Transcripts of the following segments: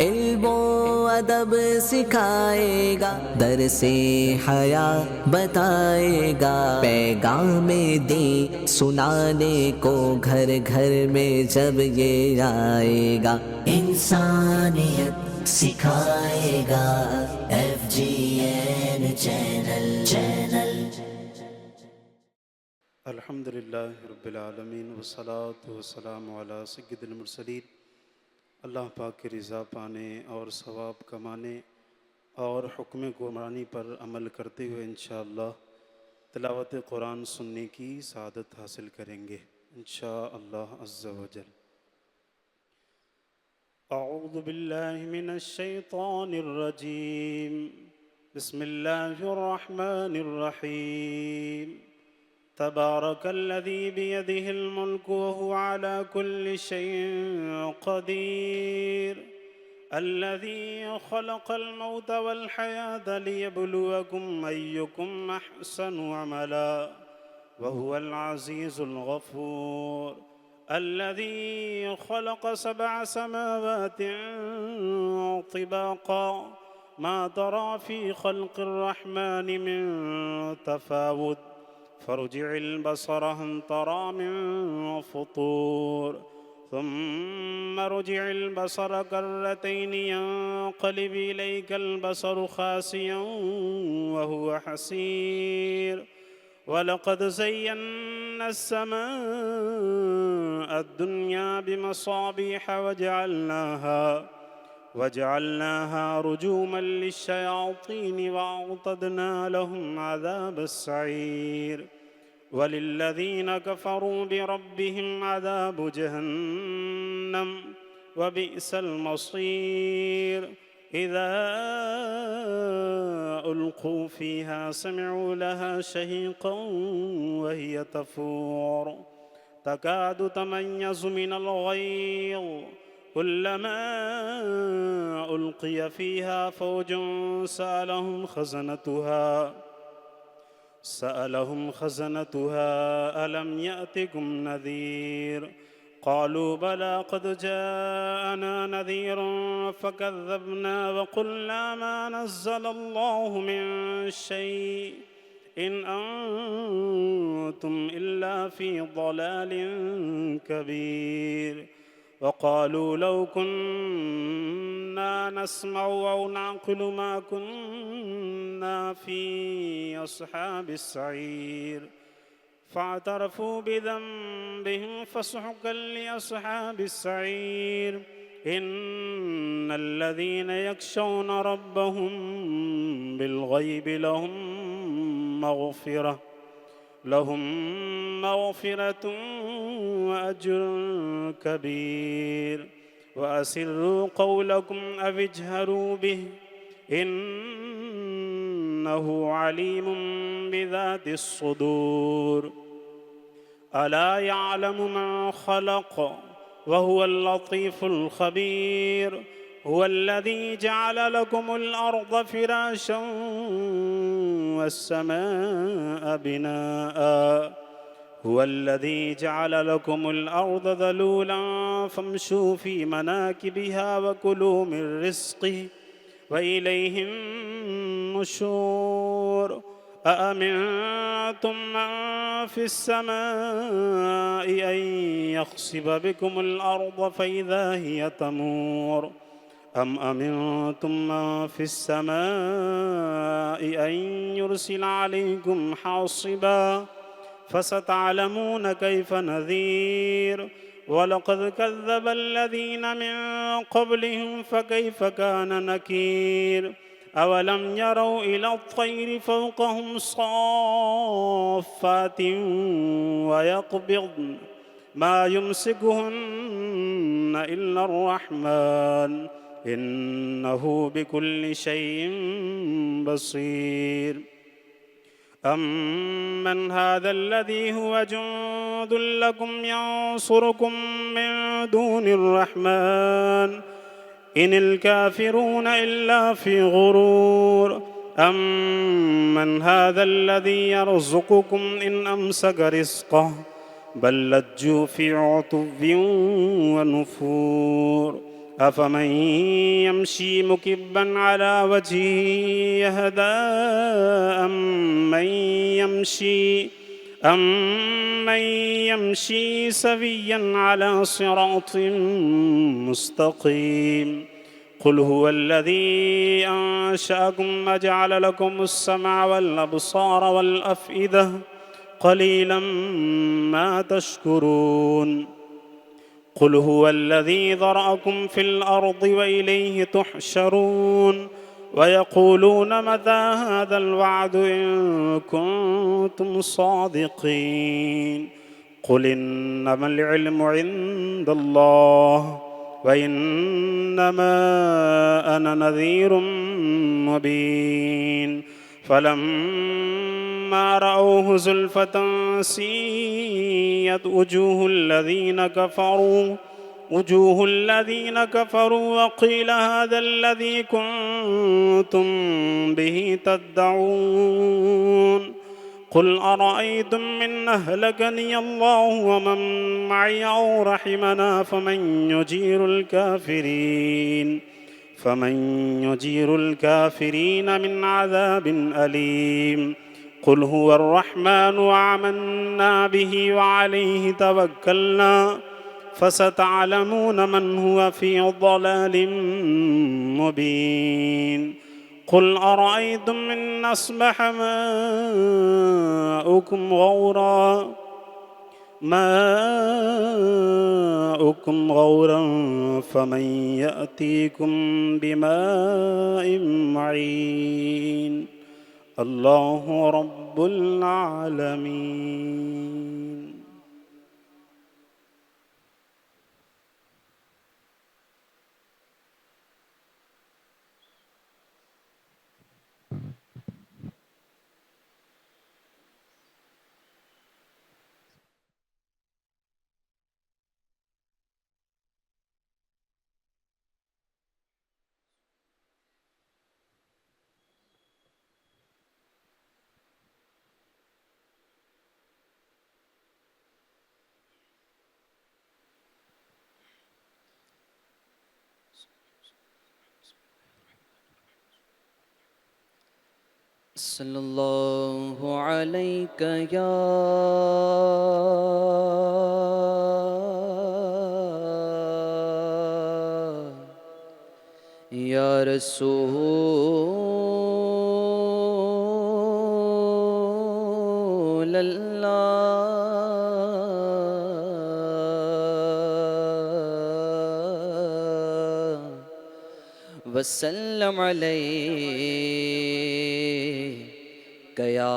علم و ادب سکھائے گا، درس حیا بتائے گا، پیغام دین سنانے کو گھر گھر میں جب یہ آئے گا، انسانیت سکھائے گا، FGN چینل۔ الحمد للہ رب العالمین والصلاة والسلام علی سید المرسلین۔ اللہ پاک کی رضا پانے اور ثواب کمانے اور حکم قرآنی پر عمل کرتے ہوئے انشاءاللہ تلاوت قرآن سننے کی سعادت حاصل کریں گے انشاءاللہ عز و جل۔ اعوذ باللہ من الشیطان الرجیم، بسم اللہ الرحمن الرحیم۔ تبارک الذی بیدہ الملک وہو علی کل شیء قدیر، الذی خلق الموت والحیاة لیبلوکم ایکم احسن عملا وہو العزیز الغفور، الذی خلق 7 سماوات طباقا ما ترى في خلق الرحمن من تفاوت فارجع البصر هل ترى من فطور ثم ارجع البصر كرتين ينقلب إليك البصر خاسئا وهو حسير، ولقد زينا السماء الدنيا بمصابيح وجعلناها رجوما للشياطين وأعتدنا لهم عذاب السعير، وللذين كفروا بربهم عذاب جهنم وبئس المصير، إذا ألقوا فيها سمعوا لها شهيقا وهي تفور تكاد تميز من الغيظ، كلما ألقي فيها فوج سألهم خزنتها ألم يأتكم نذير، قالوا بلى قد جاءنا نذير فكذبنا وقلنا ما نزل الله من شيء إن أنتم إلا في ضلال كبير، وقالوا لو كنا نسمع أو نعقل ما كنا في أصحاب السعير، فاعترفوا بذنبهم فسحقا لأصحاب السعير، إن الذين يخشون ربهم بالغيب لهم مغفرة وأجر كبير، وأسروا قولكم أو اجهروا به إنه عليم بذات الصدور، ألا يعلم من خلق وهو اللطيف الخبير، هو الذي جعل لكم الأرض فراشا والسماء بناء، هو الذي جعل لكم الأرض ذلولا فامشوا في مناكبها وكلوا من رزقه وإليه النشور، أأمنتم من في السماء أن يخسف بكم الأرض فإذا هي تمور، أم أمنتم من في السماء أن يرسل عليكم حاصبا فستعلمون كيف نذير، ولقد كذب الذين من قبلهم فكيف كان نكير، أولم يروا إلى الطير فوقهم صافات ويقبضن ما يمسكهن إلا الرحمن إنه بكل شيء بصير، أمن هذا الذي هو جند لكم ينصركم من دون الرحمن إن الكافرون إلا في غرور، أمن هذا الذي يرزقكم إن أمسك رزقه بل لجوا في عتو ونفور، أفمن يمشي مكبا على وجهه أهدى أمن يمشي سويا على صراط مستقيم قل هو الذي أنشأكم وجعل لكم السمع والأبصار والأفئدة قليلا ما تشكرون قل هو الذي ذرأكم في الأرض وإليه تحشرون ويقولون متى هذا الوعد إن كنتم صادقين قل إنما العلم عند الله وإنما أنا نذير مبين فلما رأوه زلفة سيئت وجوه الذين كفروا وقيل هذا الذي كنتم به تدعون قل أرأيتم من أهلكني الله ومن معي أو رحمنا فمن يجير الكافرين من عذاب أليم قل هو الرحمن وآمنا به وعليه توكلنا فستعلمون من هو في ضلال مبين قل أرأيتم إن أصبح ماؤكم غورا فمن يأتيكم بماء معين الله رب العالمين. صلی اللہ علیک یا رسول اللہ وسلم علیک یا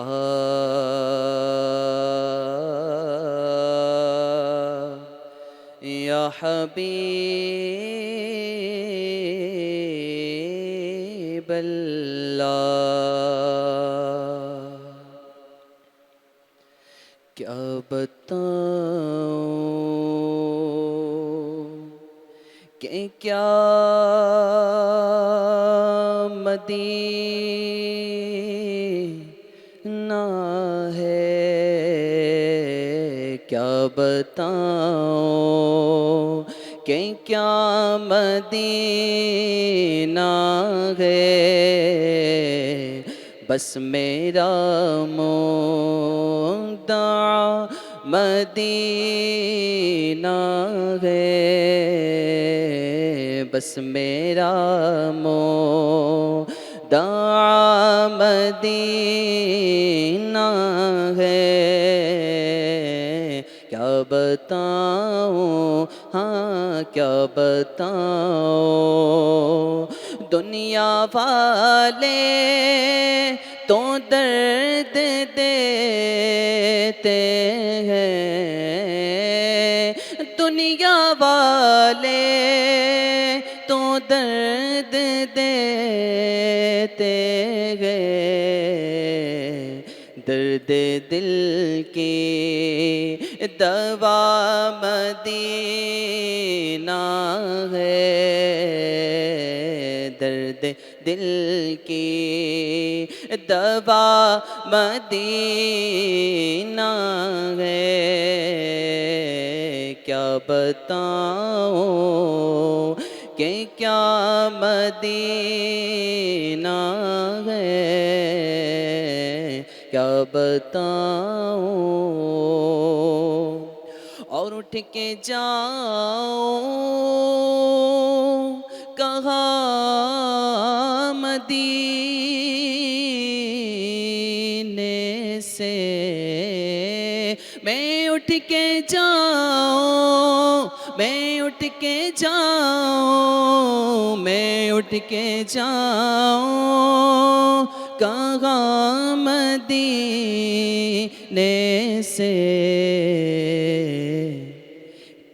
حبیب اللہ کیا بتاؤں کہ کیا مدینہ ہے کیا بتاؤں کہ کیا مدینہ ہے بس میرا مدعا مدینہ ہے بس میرا مدعا مدینہ ہے کیا بتاؤں ہاں کیا بتاؤں دنیا والے تو درد دیتے ہیں دنیا والے تو درد دیتے ہیں درد دل کی دوا مدینہ ہے درد دل کی دوا مدینہ ہے کیا بتاؤں کہ کیا مدینہ ہے، کیا بتاؤں، اور اٹھ کے جاؤں کہاں مدینے سے، میں اٹھ کے جاؤں، میں اٹھ کے جاؤں، میں اٹھ کے جاؤں کہاں مدینے سے،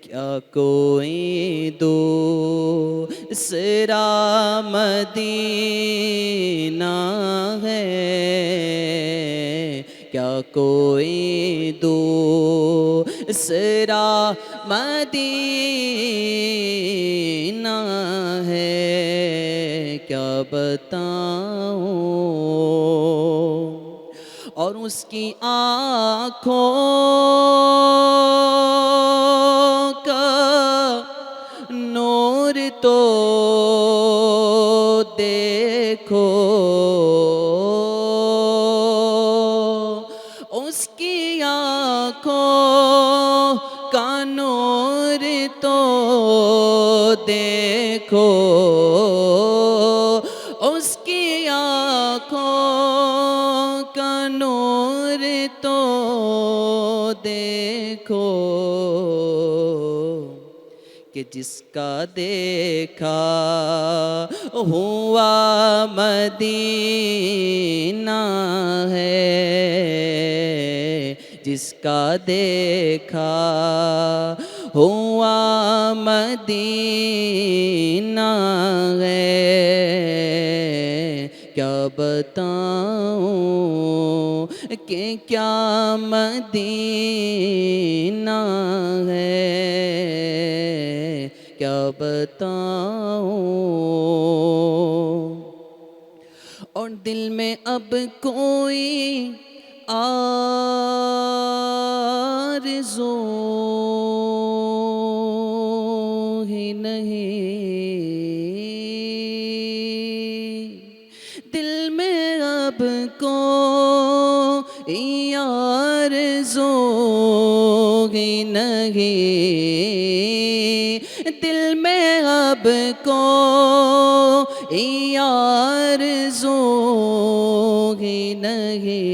کیا کوئی دوسرا مدینہ ہے، کیا کوئی دوسرا مدینہ ہے، کیا بتاؤں، اور اس کی آنکھوں کا نور تو دیکھو، اس کی آنکھوں کا نور تو دیکھو، اس کی آنکھوں کا نور تو دیکھو، کہ جس کا دیکھا ہوا مدینہ ہے، جس کا دیکھا ہوا مدینہ ہے، کیا بتاؤں کہ کیا مدینہ ہے، کیا بتاؤں، اور دل میں اب کوئی آرزو ہی نہیں، دل میں اب کوئی آرزو ہی نہیں، دل میں اب کوئی آرزو ہی نہیں،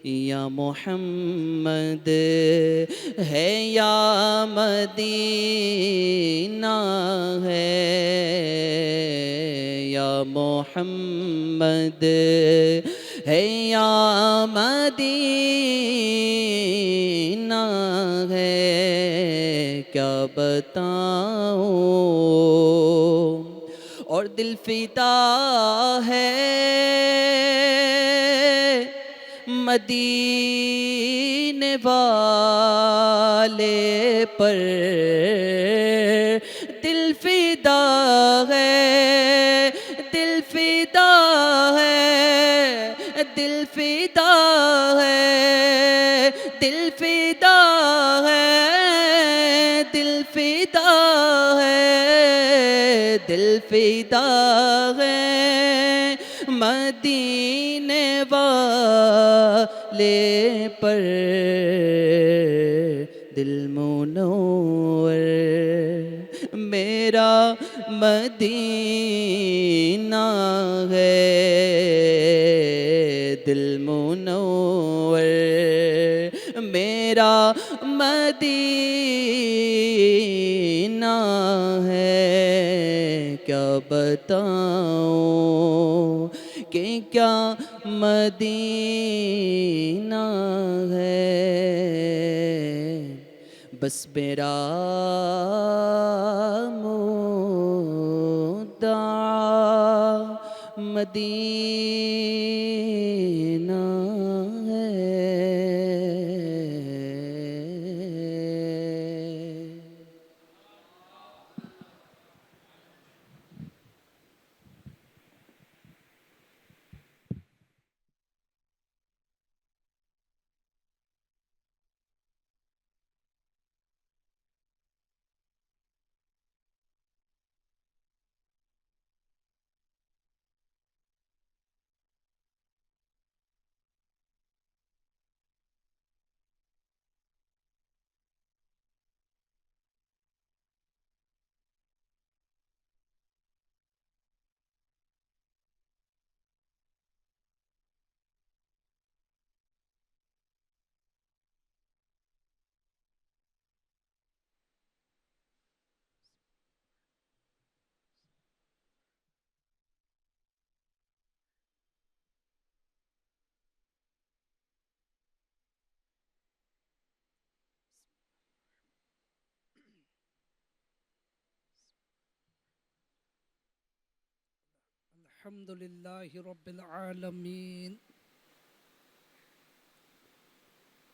یا محمد ہے یا مدینہ ہے، یا محمد ہے یا مدینہ ہے، کیا بتاؤں، اور دل فدا ہے مدینے والے پر، دل فدا ہے، دل فدا ہے، دل فدا ہے، دل فدا ہے، دل فدا ہے، دل فدا ہے مدینے والے پر، دل منور میرا مدینہ ہے، دل منور میرا مدینہ ہے، کیا بتاؤں کہ کیا مدینہ ہے، بس میرا مدعا مدینہ الحمد لله رب العالمين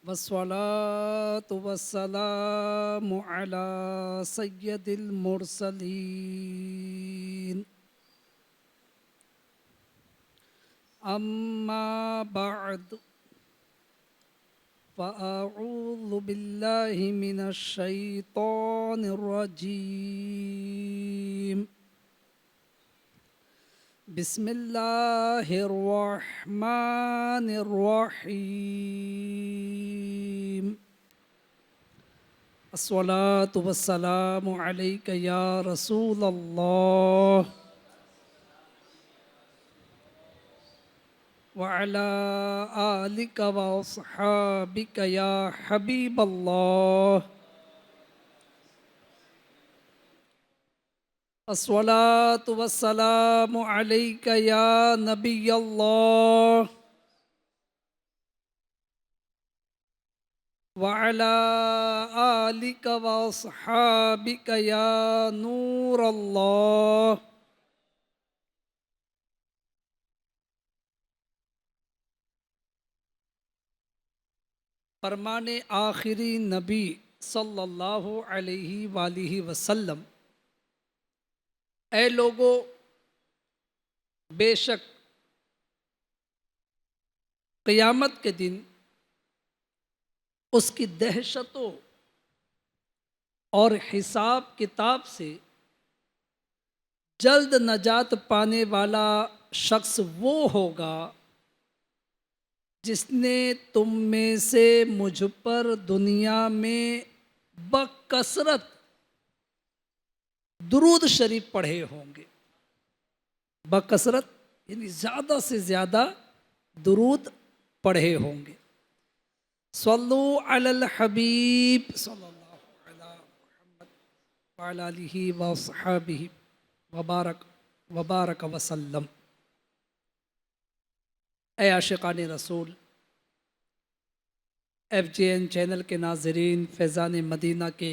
والصلاة والسلام على سيد المرسلين أما بعد فأعوذ بالله من الشيطان الرجيم بسم الله الرحمن الرحيم الصلاة والسلام عليك يا رسول الله وعلى آلك وأصحابك يا حبيب الله الصلاة والسلام عليك يا نبي الله وعلى آلك وأصحابك يا نور الله فرمان آخری نبی صلی اللہ علیہ وآلہ وسلم: اے لوگو، بے شک قیامت کے دن اس کی دہشتوں اور حساب کتاب سے جلد نجات پانے والا شخص وہ ہوگا جس نے تم میں سے مجھ پر دنیا میں بکثرت درود شریف پڑھے ہوں گے۔ بکثرت یعنی زیادہ سے زیادہ درود پڑھے ہوں گے۔ صلو علی الحبیب صلی اللہ علی محمد وعلی آلہ وصحبہ وبارک وسلم۔ اے عاشقان رسول، FJN چینل کے ناظرین، فیضان مدینہ کے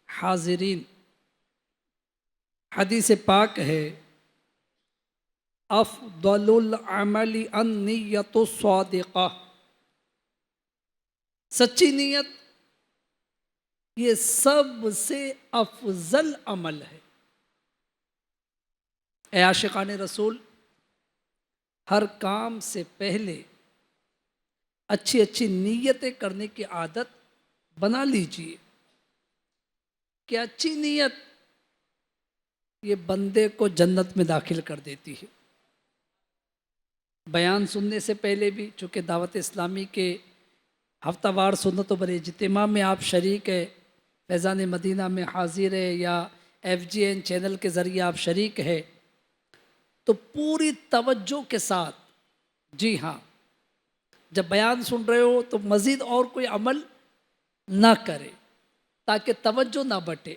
حاضرین، حدیث پاک ہے: افضل العمل النیت الصادقہ۔ سچی نیت یہ سب سے افضل عمل ہے۔ اے عاشقان رسول، ہر کام سے پہلے اچھی اچھی نیتیں کرنے کی عادت بنا لیجئے کہ اچھی نیت یہ بندے کو جنت میں داخل کر دیتی ہے۔ بیان سننے سے پہلے بھی، چونکہ دعوت اسلامی کے ہفتہ وار سنتوں پر اجتماع میں آپ شریک ہے، فیضان مدینہ میں حاضر ہے یا FJN چینل کے ذریعے آپ شریک ہے، تو پوری توجہ کے ساتھ، جی ہاں، جب بیان سن رہے ہو تو مزید اور کوئی عمل نہ کرے تاکہ توجہ نہ بٹے،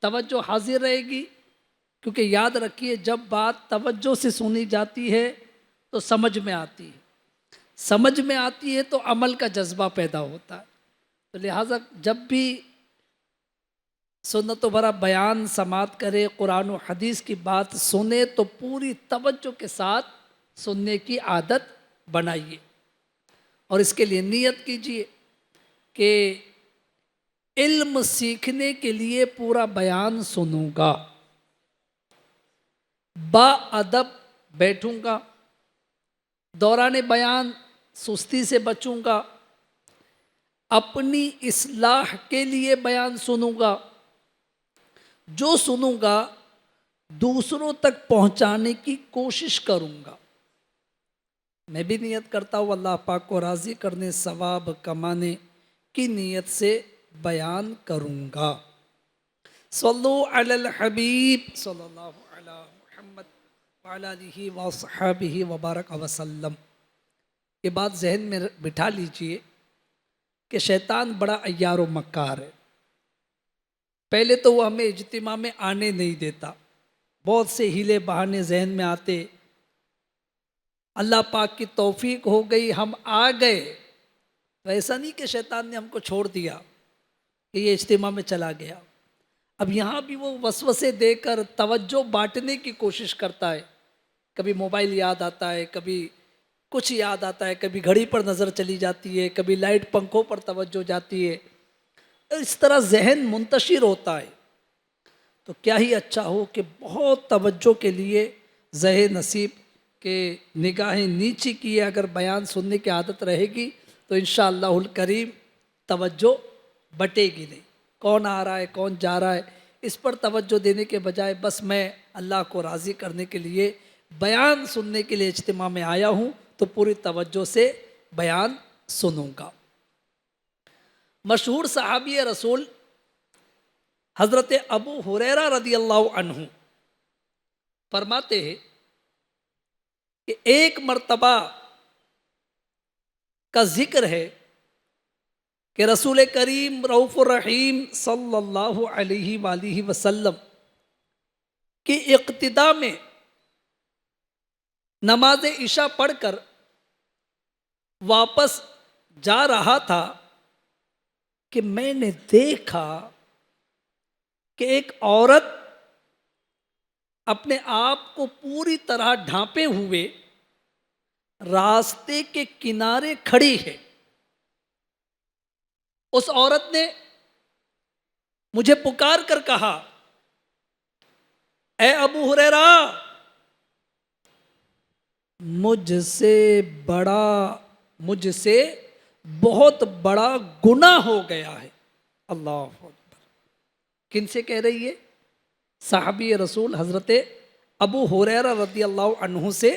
توجہ حاضر رہے گی۔ کیونکہ یاد رکھیے، جب بات توجہ سے سنی جاتی ہے تو سمجھ میں آتی ہے، سمجھ میں آتی ہے تو عمل کا جذبہ پیدا ہوتا ہے۔ تو لہٰذا جب بھی سنت و بھرا بیان سماعت کرے، قرآن و حدیث کی بات سنے تو پوری توجہ کے ساتھ سننے کی عادت بنائیے، اور اس کے لیے نیت کیجیے کہ علم سیکھنے کے لیے پورا بیان سنوں گا، با ادب بیٹھوں گا، دوران بیان سستی سے بچوں گا، اپنی اصلاح کے لیے بیان سنوں گا، جو سنوں گا دوسروں تک پہنچانے کی کوشش کروں گا۔ میں بھی نیت کرتا ہوں اللہ پاک کو راضی کرنے، ثواب کمانے کی نیت سے بیان کروں گا۔ صلو علی الحبیب صلی اللہ علی محمد وعلی آلہ وصحبہ وبارک وسلم۔ یہ بات ذہن میں بٹھا لیجئے کہ شیطان بڑا عیار و مکار ہے۔ پہلے تو وہ ہمیں اجتماع میں آنے نہیں دیتا، بہت سے ہیلے بہانے ذہن میں آتے، اللہ پاک کی توفیق ہو گئی ہم آ گئے، تو ایسا نہیں کہ شیطان نے ہم کو چھوڑ دیا کہ یہ اجتماع میں چلا گیا۔ اب یہاں بھی وہ وسوسے دے کر توجہ بانٹنے کی کوشش کرتا ہے کبھی موبائل یاد آتا ہے، کبھی کچھ یاد آتا ہے، کبھی گھڑی پر نظر چلی جاتی ہے، کبھی لائٹ پنکھوں پر توجہ جاتی ہے، اس طرح ذہن منتشر ہوتا ہے۔ تو کیا ہی اچھا ہو کہ بہت توجہ کے لیے ذہن نصیب کہ نگاہیں نیچی کیے اگر بیان سننے کی عادت رہے گی تو انشاءاللہ الکریم توجہ بٹے گی نہیں، کون آ رہا ہے کون جا رہا ہے اس پر توجہ دینے کے بجائے بس میں اللہ کو راضی کرنے کے لیے بیان سننے کے لیے اجتماع میں آیا ہوں تو پوری توجہ سے بیان سنوں گا۔ مشہور صحابی رسول حضرت ابو ہریرہ رضی اللہ عنہ فرماتے ہیں کہ ایک مرتبہ کا ذکر ہے کہ رسول کریم رؤوف الرحیم صلی اللہ علیہ وآلہ وسلم کی اقتدا میں نماز عشاء پڑھ کر واپس جا رہا تھا کہ میں نے دیکھا کہ ایک عورت اپنے آپ کو پوری طرح ڈھانپے ہوئے راستے کے کنارے کھڑی ہے۔ اس عورت نے مجھے پکار کر کہا، اے ابو ہریرہ، مجھ سے بہت بڑا گناہ ہو گیا ہے۔ اللہ اکبر۔ کن سے کہہ رہی ہے؟ صحابی رسول حضرت ابو ہریرہ رضی اللہ عنہ سے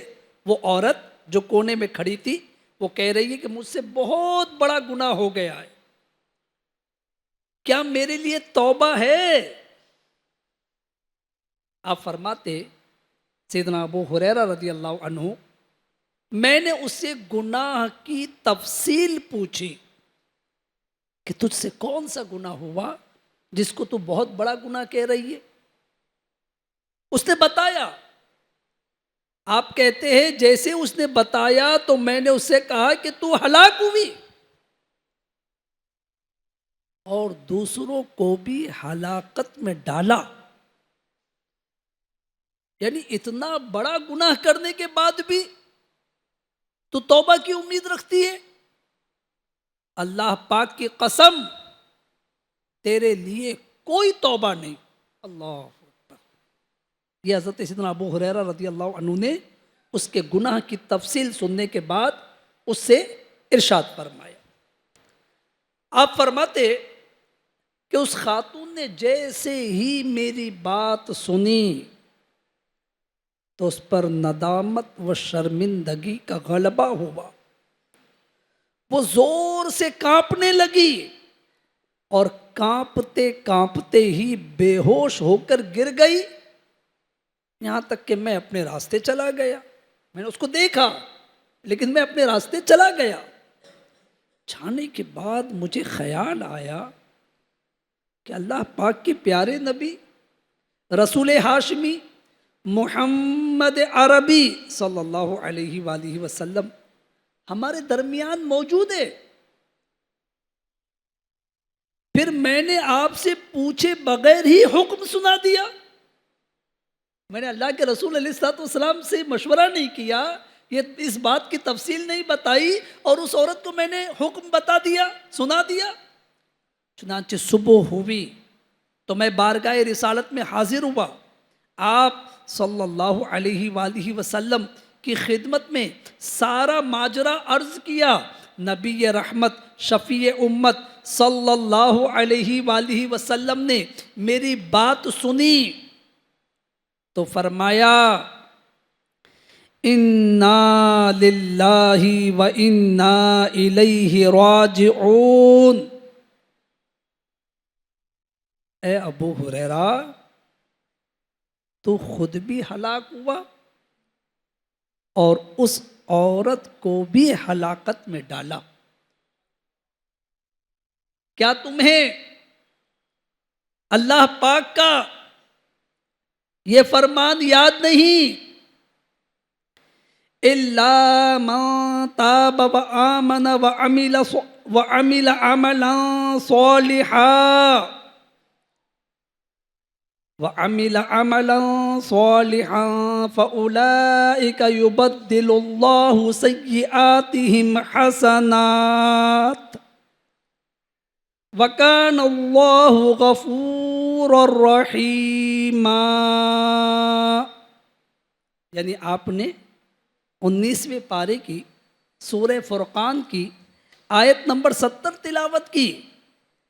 وہ عورت جو کونے میں کھڑی تھی وہ کہہ رہی ہے کہ مجھ سے بہت بڑا گناہ ہو گیا ہے، کیا میرے لیے توبہ ہے؟ آپ فرماتے سیدنا ابو ہریرہ رضی اللہ عنہ، میں نے اس سے گناہ کی تفصیل پوچھی کہ تجھ سے کون سا گناہ ہوا جس کو تو بہت بڑا گناہ کہہ رہی ہے؟ اس نے بتایا۔ آپ کہتے ہیں جیسے اس نے بتایا تو میں نے اس سے کہا کہ تو ہلاک ہوئی اور دوسروں کو بھی ہلاکت میں ڈالا، یعنی اتنا بڑا گناہ کرنے کے بعد بھی تو توبہ کی امید رکھتی ہے؟ اللہ پاک کی قسم تیرے لیے کوئی توبہ نہیں۔ اللہ اکبر۔ یہ حضرت سیدنا ابو ہریرہ رضی اللہ عنہ نے اس کے گناہ کی تفصیل سننے کے بعد اس سے ارشاد فرمایا۔ آپ فرماتے کہ اس خاتون نے جیسے ہی میری بات سنی تو اس پر ندامت و شرمندگی کا غلبہ ہوا، وہ زور سے کانپنے لگی اور کانپتے کانپتے ہی بے ہوش ہو کر گر گئی، یہاں تک کہ میں اپنے راستے چلا گیا۔ میں نے اس کو دیکھا لیکن میں اپنے راستے چلا گیا۔ جانے کے بعد مجھے خیال آیا کہ اللہ پاک کے پیارے نبی رسول ہاشمی محمد عربی صلی اللہ علیہ وآلہ وسلم ہمارے درمیان موجود ہے، پھر میں نے آپ سے پوچھے بغیر ہی حکم سنا دیا۔ میں نے اللہ کے رسول علیہ الصلوۃ والسلام سے مشورہ نہیں کیا، اس بات کی تفصیل نہیں بتائی اور اس عورت کو میں نے حکم بتا دیا، سنا دیا۔ چنانچہ صبح ہوئی تو میں بارگاہ رسالت میں حاضر ہوا، آپ صلی اللہ علیہ وآلہ وسلم کی خدمت میں سارا ماجرا عرض کیا۔ نبی رحمت شفیع امت صلی اللہ علیہ وآلہ وسلم نے میری بات سنی تو فرمایا، انا للہ و انا الیہ راجعون۔ اے ابو ہریرہ، تو خود بھی ہلاک ہوا اور اس عورت کو بھی ہلاکت میں ڈالا، کیا تمہیں اللہ پاک کا یہ فرمان یاد نہیں؟ الا من تاب وآمن وعمل عملا صالحا صالحا فأولئك يبدل الله سيئاتهم حسنات وَكَانَ اللَّهُ غَفُورًا رَحِيمًا. یعنی آپ نے 19ویں پارے کی سورہ فرقان کی آیت نمبر 70 تلاوت کی،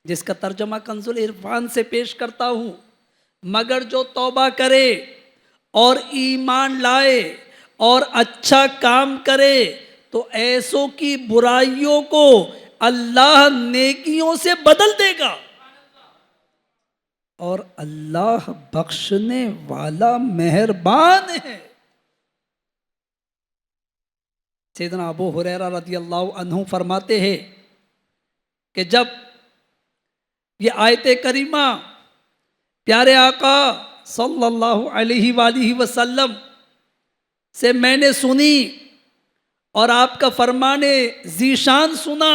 جس کا ترجمہ کنز العرفان سے پیش کرتا ہوں. مگر جو توبہ کرے اور ایمان لائے اور اچھا کام کرے تو ایسوں کی برائیوں کو اللہ نیکیوں سے بدل دے گا، اور اللہ بخشنے والا مہربان ہے. سیدنا ابو ہریرہ رضی اللہ عنہ فرماتے ہیں کہ جب یہ آیت کریمہ پیارے آقا صلی اللہ علیہ وآلہ وسلم سے میں نے سنی اور آپ کا فرمان ذیشان سنا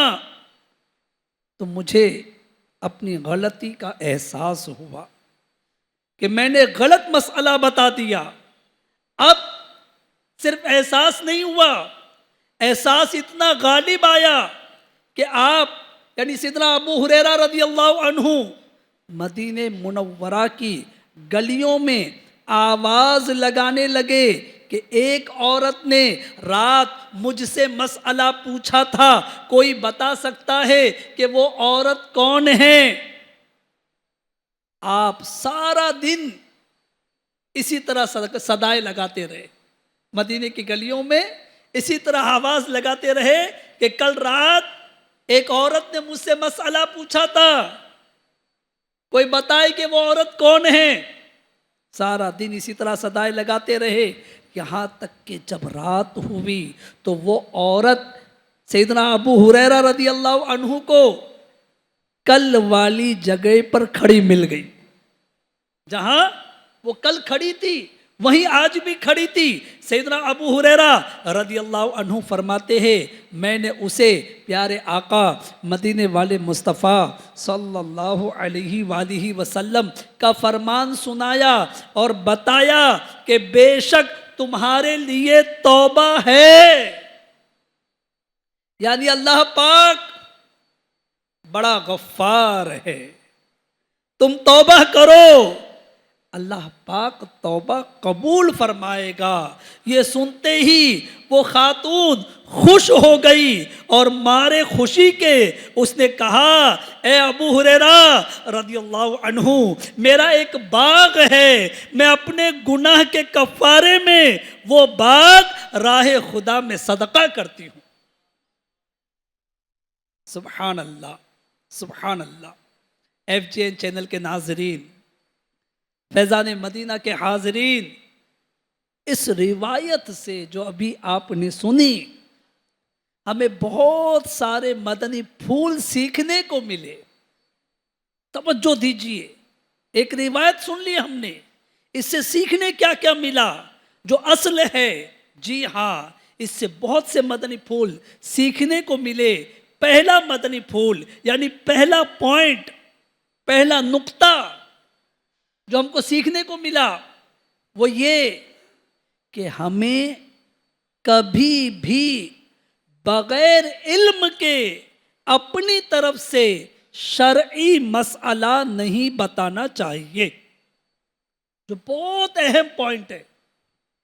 تو مجھے اپنی غلطی کا احساس ہوا کہ میں نے غلط مسئلہ بتا دیا. اب صرف احساس نہیں ہوا، احساس اتنا غالب آیا کہ آپ یعنی سیدنا ابو ہریرہ رضی اللہ عنہ مدینہ منورہ کی گلیوں میں آواز لگانے لگے کہ ایک عورت نے رات مجھ سے مسئلہ پوچھا تھا، کوئی بتا سکتا ہے کہ وہ عورت کون ہے؟ آپ سارا دن اسی طرح صدائیں لگاتے رہے، مدینے کی گلیوں میں اسی طرح آواز لگاتے رہے کہ کل رات ایک عورت نے مجھ سے مسئلہ پوچھا تھا، کوئی بتائے کہ وہ عورت کون ہے؟ سارا دن اسی طرح صدائیں لگاتے رہے، یہاں تک کہ جب رات ہوئی تو وہ عورت سیدنا ابو ہریرہ رضی اللہ عنہ کو کل والی جگہ پر کھڑی مل گئی. جہاں وہ کل کھڑی تھی وہیں آج بھی کھڑی تھی. سیدنا ابو ہریرہ رضی اللہ عنہ فرماتے ہیں میں نے اسے پیارے آقا مدینے والے مصطفیٰ صلی اللہ علیہ وآلہ وسلم کا فرمان سنایا اور بتایا کہ بے شک تمہارے لیے توبہ ہے. یعنی اللہ پاک بڑا غفار ہے، تم توبہ کرو، اللہ پاک توبہ قبول فرمائے گا. یہ سنتے ہی وہ خاتون خوش ہو گئی اور مارے خوشی کے اس نے کہا اے ابو ہریرہ رضی اللہ عنہ، میرا ایک باغ ہے، میں اپنے گناہ کے کفارے میں وہ باغ راہ خدا میں صدقہ کرتی ہوں. سبحان اللہ، سبحان اللہ. FGN چینل کے ناظرین، فیضان مدینہ کے حاضرین، اس روایت سے جو ابھی آپ نے سنی ہمیں بہت سارے مدنی پھول سیکھنے کو ملے. توجہ دیجئے، ایک روایت سن لی ہم نے، اس سے سیکھنے کیا کیا ملا جو اصل ہے. جی ہاں، اس سے بہت سے مدنی پھول سیکھنے کو ملے. پہلا مدنی پھول یعنی پہلا پوائنٹ، پہلا نقطہ جو ہم کو سیکھنے کو ملا وہ یہ کہ ہمیں کبھی بھی بغیر علم کے اپنی طرف سے شرعی مسئلہ نہیں بتانا چاہیے. جو بہت اہم پوائنٹ ہے،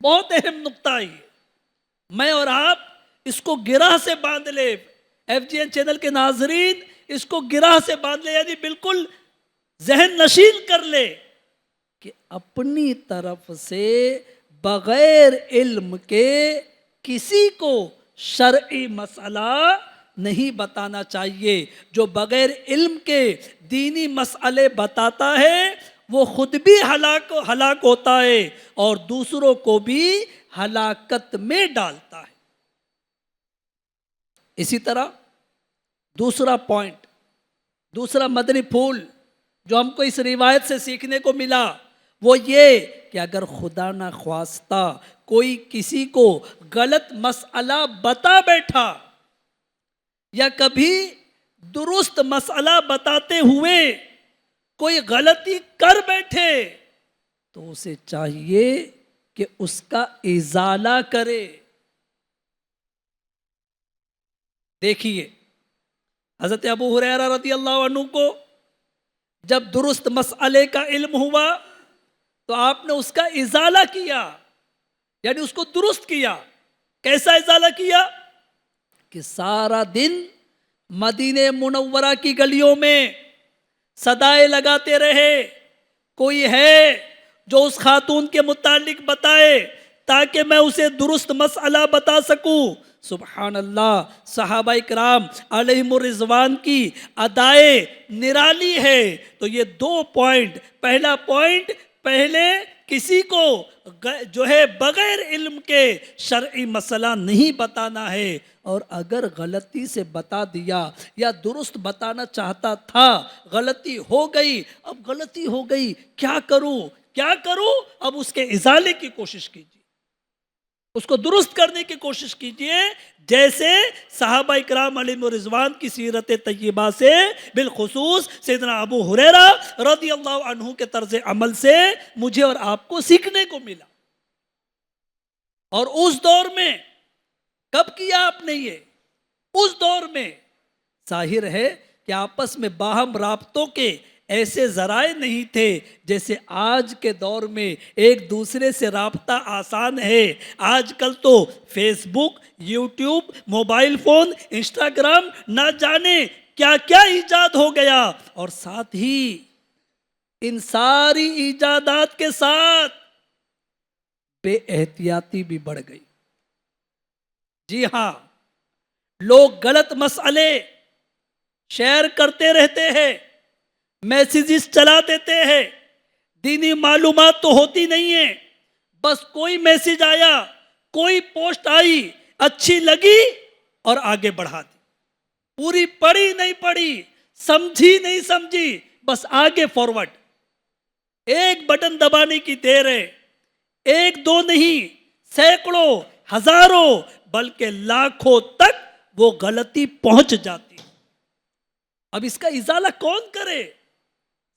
بہت اہم نقطہ ہے. میں اور آپ اس کو گرہ سے باندھ لے. FGN چینل کے ناظرین اس کو گرہ سے باندھ لے، یعنی بالکل ذہن نشین کر لے کہ اپنی طرف سے بغیر علم کے کسی کو شرعی مسئلہ نہیں بتانا چاہیے. جو بغیر علم کے دینی مسئلے بتاتا ہے وہ خود بھی ہلاک ہوتا ہے اور دوسروں کو بھی ہلاکت میں ڈالتا ہے. اسی طرح دوسرا پوائنٹ، دوسرا مدنی پھول جو ہم کو اس روایت سے سیکھنے کو ملا وہ یہ کہ اگر خدا نہ خواستہ کوئی کسی کو غلط مسئلہ بتا بیٹھا یا کبھی درست مسئلہ بتاتے ہوئے کوئی غلطی کر بیٹھے تو اسے چاہیے کہ اس کا ازالہ کرے. دیکھیے حضرت ابو ہریرہ رضی اللہ عنہ کو جب درست مسئلے کا علم ہوا تو آپ نے اس کا ازالہ کیا، یعنی اس کو درست کیا. کیسا ازالہ کیا؟ کہ سارا دن مدینہ منورہ کی گلیوں میں صدائے لگاتے رہے، کوئی ہے جو اس خاتون کے متعلق بتائے تاکہ میں اسے درست مسئلہ بتا سکوں. سبحان اللہ، صحابہ کرام علیہم الرضوان کی ادائے نرالی ہے. تو یہ 2 پوائنٹ. پہلا پوائنٹ، پہلے کسی کو جو ہے بغیر علم کے شرعی مسئلہ نہیں بتانا ہے، اور اگر غلطی سے بتا دیا یا درست بتانا چاہتا تھا، غلطی ہو گئی، اب غلطی ہو گئی، کیا کروں؟ اب اس کے ازالے کی کوشش کیجیے، اس کو درست کرنے کی کوشش کیجیے، جیسے صحابہ اکرام علیہم الرضوان کی سیرت طیبہ سے، بالخصوص سیدنا ابو ہریرہ رضی اللہ عنہ کے طرز عمل سے مجھے اور آپ کو سیکھنے کو ملا. اور اس دور میں کب کیا آپ نے یہ؟ اس دور میں ظاہر ہے کہ آپس میں باہم رابطوں کے ایسے ذرائع نہیں تھے جیسے آج کے دور میں ایک دوسرے سے رابطہ آسان ہے. آج کل تو فیس بک، یوٹیوب، موبائل فون، انسٹاگرام، نہ جانے کیا کیا ایجاد ہو گیا، اور ساتھ ہی ان ساری ایجادات کے ساتھ بے احتیاطی بھی بڑھ گئی. جی ہاں، لوگ غلط مسئلے شیئر کرتے رہتے ہیں، میسیجز چلا دیتے ہیں، دینی معلومات تو ہوتی نہیں ہیں، بس کوئی میسیج آیا، کوئی پوسٹ آئی، اچھی لگی اور آگے بڑھا دی. پوری پڑھی نہیں پڑھی، سمجھی نہیں سمجھی، بس آگے فارورڈ. ایک بٹن دبانے کی دیر ہے. 1 2 نہیں، سینکڑوں، ہزاروں، بلکہ لاکھوں تک وہ غلطی پہنچ جاتی. اب اس کا ازالہ کون کرے؟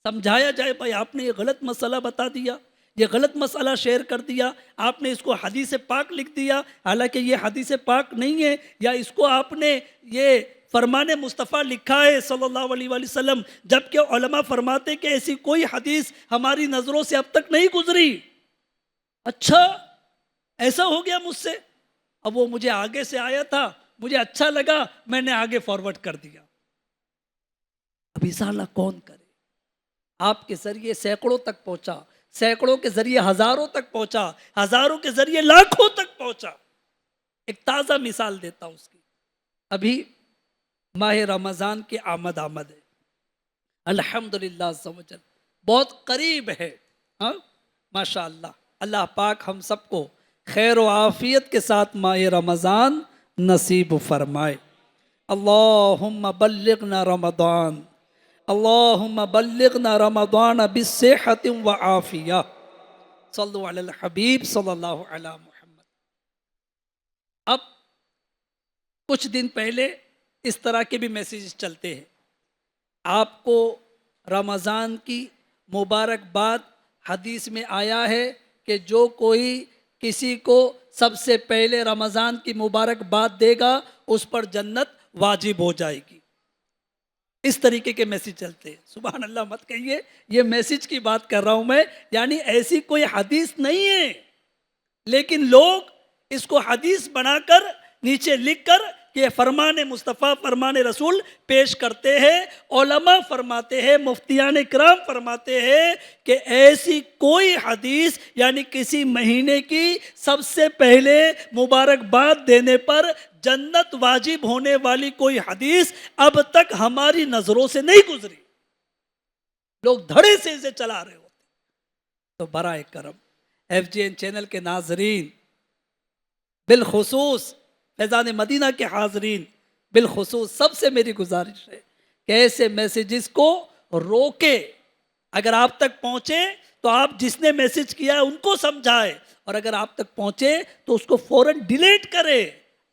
سمجھایا جائے، بھائی آپ نے یہ غلط مسئلہ بتا دیا، یہ غلط مسئلہ شیئر کر دیا، آپ نے اس کو حدیث پاک لکھ دیا، حالانکہ یہ حدیث پاک نہیں ہے، یا اس کو آپ نے یہ فرمان مصطفیٰ لکھا ہے صلی اللہ علیہ وآلہ وسلم، جبکہ علماء فرماتے کہ ایسی کوئی حدیث ہماری نظروں سے اب تک نہیں گزری. اچھا ایسا ہو گیا مجھ سے، اب وہ مجھے آگے سے آیا تھا، مجھے اچھا لگا، میں نے آگے فارورڈ کر دیا. اب ازالہ کون کرے؟ آپ کے ذریعے سینکڑوں تک پہنچا، سینکڑوں کے ذریعے ہزاروں تک پہنچا، ہزاروں کے ذریعے لاکھوں تک پہنچا. ایک تازہ مثال دیتا ہوں اس کی. ابھی ماہ رمضان کی آمد ہے، الحمدللہ عز و جل بہت قریب ہے. ہاں ماشاء اللہ، اللہ پاک ہم سب کو خیر و عافیت کے ساتھ ماہ رمضان نصیب فرمائے. اللہم بلغنا رمضان، اللہم بلغنا رمضان بالصحت وعافیہ. صلو علی الحبیب صلی اللہ علی محمد. اب کچھ دن پہلے اس طرح کے بھی میسیج چلتے ہیں، آپ کو رمضان کی مبارکباد حدیث میں آیا ہے کہ جو کوئی کسی کو سب سے پہلے رمضان کی مبارکباد دے گا اس پر جنت واجب ہو جائے گی. اس طریقے کے میسیج چلتے ہیں. سبحان اللہ مت کہیے، یہ میسیج کی بات کر رہا ہوں میں، یعنی ایسی کوئی حدیث نہیں ہے، لیکن لوگ اس کو حدیث بنا کر نیچے لکھ کر کہ فرمان مصطفیٰ، فرمان رسول پیش کرتے ہیں. علماء فرماتے ہیں، مفتیان کرام فرماتے ہیں کہ ایسی کوئی حدیث، یعنی کسی مہینے کی سب سے پہلے مبارکباد دینے پر جنت واجب ہونے والی کوئی حدیث اب تک ہماری نظروں سے نہیں گزری. لوگ دھڑے سے اسے چلا رہے ہوتے. تو برائے کرم FGN چینل کے ناظرین، بالخصوص فیضان مدینہ کے حاضرین، بالخصوص سب سے میری گزارش ہے کہ ایسے میسیجز کو روکے. اگر آپ تک پہنچے تو آپ جس نے میسیج کیا ہے ان کو سمجھائے، اور اگر آپ تک پہنچے تو اس کو فوراً ڈیلیٹ کرے،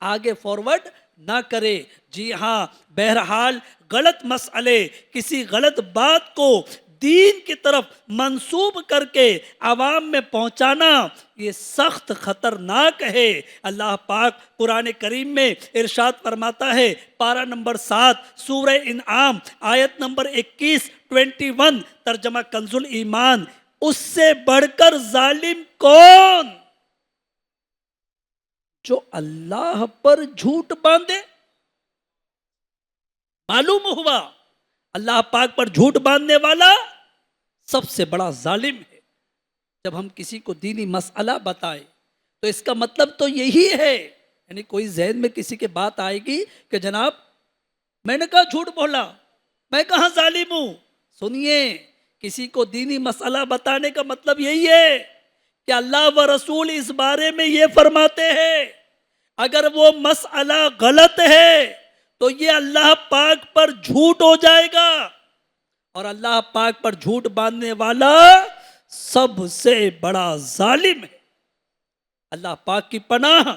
آگے فارورڈ نہ کرے. جی ہاں، بہرحال غلط مسئلے، کسی غلط بات کو دین کی طرف منسوب کر کے عوام میں پہنچانا یہ سخت خطرناک ہے۔ اللہ پاک قرآن کریم میں ارشاد فرماتا ہے، پارہ نمبر 7 سورہ انعام آیت نمبر 21 ترجمہ کنز الایمان، اس سے بڑھ کر ظالم کون؟ جو اللہ پر جھوٹ باندھے۔ معلوم ہوا اللہ پاک پر جھوٹ باندھنے والا سب سے بڑا ظالم ہے۔ جب ہم کسی کو دینی مسئلہ بتائیں تو اس کا مطلب تو یہی ہے، یعنی کوئی ذہن میں کسی کے بات آئے گی کہ جناب میں نے کہا جھوٹ بولا، میں کہاں ظالم ہوں؟ سنیے، کسی کو دینی مسئلہ بتانے کا مطلب یہی ہے کہ اللہ و رسول اس بارے میں یہ فرماتے ہیں، اگر وہ مسئلہ غلط ہے تو یہ اللہ پاک پر جھوٹ ہو جائے گا، اور اللہ پاک پر جھوٹ باندھنے والا سب سے بڑا ظالم ہے۔ اللہ پاک کی پناہ،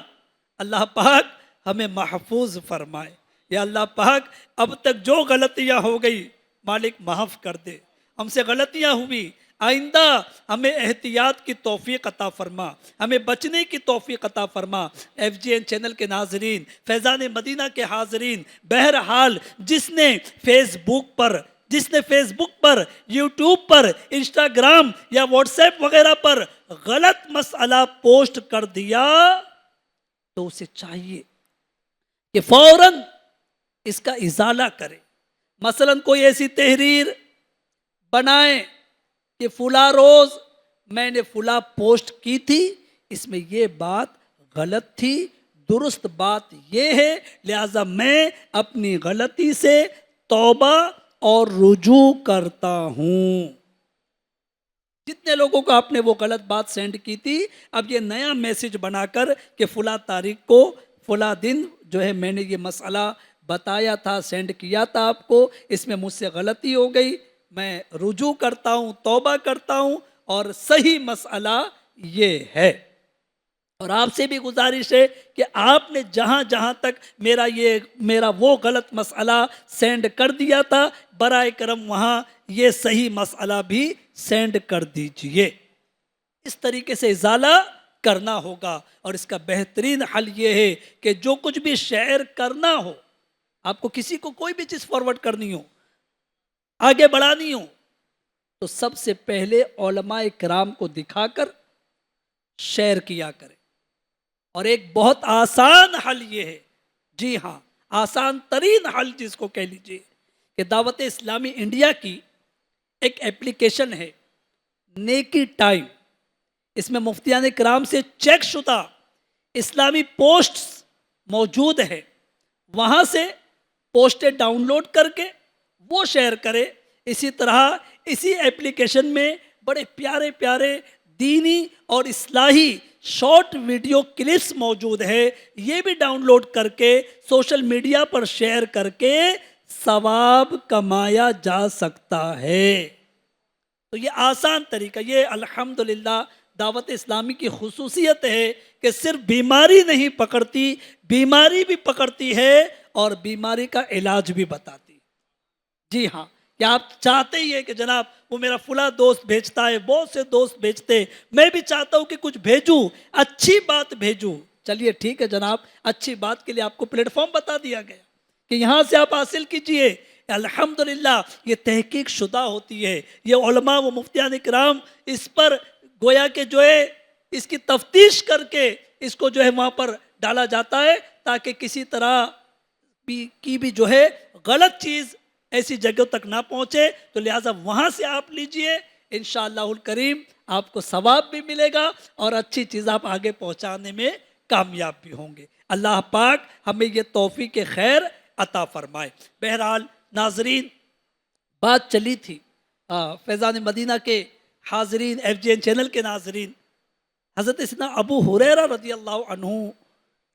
اللہ پاک ہمیں محفوظ فرمائے۔ یا اللہ پاک اب تک جو غلطیاں ہو گئی مالک معاف کر دے، ہم سے غلطیاں ہوئی، آئندہ ہمیں احتیاط کی توفیق عطا فرما، ہمیں بچنے کی توفیق عطا فرما۔ FGN چینل کے ناظرین، فیضان مدینہ کے حاضرین، بہرحال جس نے فیس بک پر، یوٹیوب پر، انسٹاگرام یا واٹس ایپ وغیرہ پر غلط مسئلہ پوسٹ کر دیا تو اسے چاہیے کہ فوراً اس کا ازالہ کرے۔ مثلا کوئی ایسی تحریر بنائے کہ فلاں روز میں نے فلاں پوسٹ کی تھی، اس میں یہ بات غلط تھی، درست بات یہ ہے، لہذا میں اپنی غلطی سے توبہ اور رجوع کرتا ہوں۔ جتنے لوگوں کو آپ نے وہ غلط بات سینڈ کی تھی، اب یہ نیا میسج بنا کر کہ فلاں تاریخ کو فلاں دن جو ہے میں نے یہ مسئلہ بتایا تھا، سینڈ کیا تھا آپ کو، اس میں مجھ سے غلطی ہو گئی، میں رجوع کرتا ہوں، توبہ کرتا ہوں، اور صحیح مسئلہ یہ ہے۔ اور آپ سے بھی گزارش ہے کہ آپ نے جہاں جہاں تک میرا وہ غلط مسئلہ سینڈ کر دیا تھا، برائے کرم وہاں یہ صحیح مسئلہ بھی سینڈ کر دیجئے۔ اس طریقے سے ازالہ کرنا ہوگا، اور اس کا بہترین حل یہ ہے کہ جو کچھ بھی شیئر کرنا ہو، آپ کو کسی کو کوئی بھی چیز فارورڈ کرنی ہو، آگے بڑھانی ہو، تو سب سے پہلے علماء کرام کو دکھا کر شیئر کیا کرے۔ اور ایک بہت آسان حل یہ ہے، جی ہاں آسان ترین حل جس کو کہہ لیجئے، کہ دعوت اسلامی انڈیا کی ایک اپلیکیشن ہے نیکی ٹائم، اس میں مفتیان کرام سے چیک شدہ اسلامی پوسٹس موجود ہے، وہاں سے پوسٹیں ڈاؤن لوڈ کر کے وہ شیئر کرے۔ اسی طرح اسی اپلیکیشن میں بڑے پیارے پیارے دینی اور اصلاحی شارٹ ویڈیو کلپس موجود ہے، یہ بھی ڈاؤن لوڈ کر کے سوشل میڈیا پر شیئر کر کے ثواب کمایا جا سکتا ہے۔ تو یہ آسان طریقہ، یہ الحمدللہ دعوت اسلامی کی خصوصیت ہے کہ صرف بیماری نہیں پکڑتی، بیماری بھی پکڑتی ہے اور بیماری کا علاج بھی بتاتی۔ جی ہاں، کیا آپ چاہتے ہی ہیں کہ جناب وہ میرا فلاں دوست بھیجتا ہے، بہت سے دوست بھیجتے، میں بھی چاہتا ہوں کہ کچھ بھیجوں، اچھی بات بھیجوں۔ چلیے ٹھیک ہے جناب، اچھی بات کے لیے آپ کو پلیٹ فارم بتا دیا گیا کہ یہاں سے آپ حاصل کیجئے۔ الحمدللہ یہ تحقیق شدہ ہوتی ہے، یہ علماء و مفتیان کرام اس پر گویا کہ جو ہے اس کی تفتیش کر کے اس کو جو ہے وہاں پر ڈالا جاتا ہے، تاکہ کسی طرح کی بھی جو ہے غلط چیز ایسی جگہ تک نہ پہنچے۔ تو لہٰذا وہاں سے آپ لیجئے، انشاءاللہ الکریم آپ کو ثواب بھی ملے گا اور اچھی چیز آپ آگے پہنچانے میں کامیاب بھی ہوں گے۔ اللہ پاک ہمیں یہ توفیق خیر عطا فرمائے۔ بہرحال ناظرین، بات چلی تھی فیضان مدینہ کے حاضرین، FGN چینل کے ناظرین، حضرت سیدنا ابو ہریرہ رضی اللہ عنہ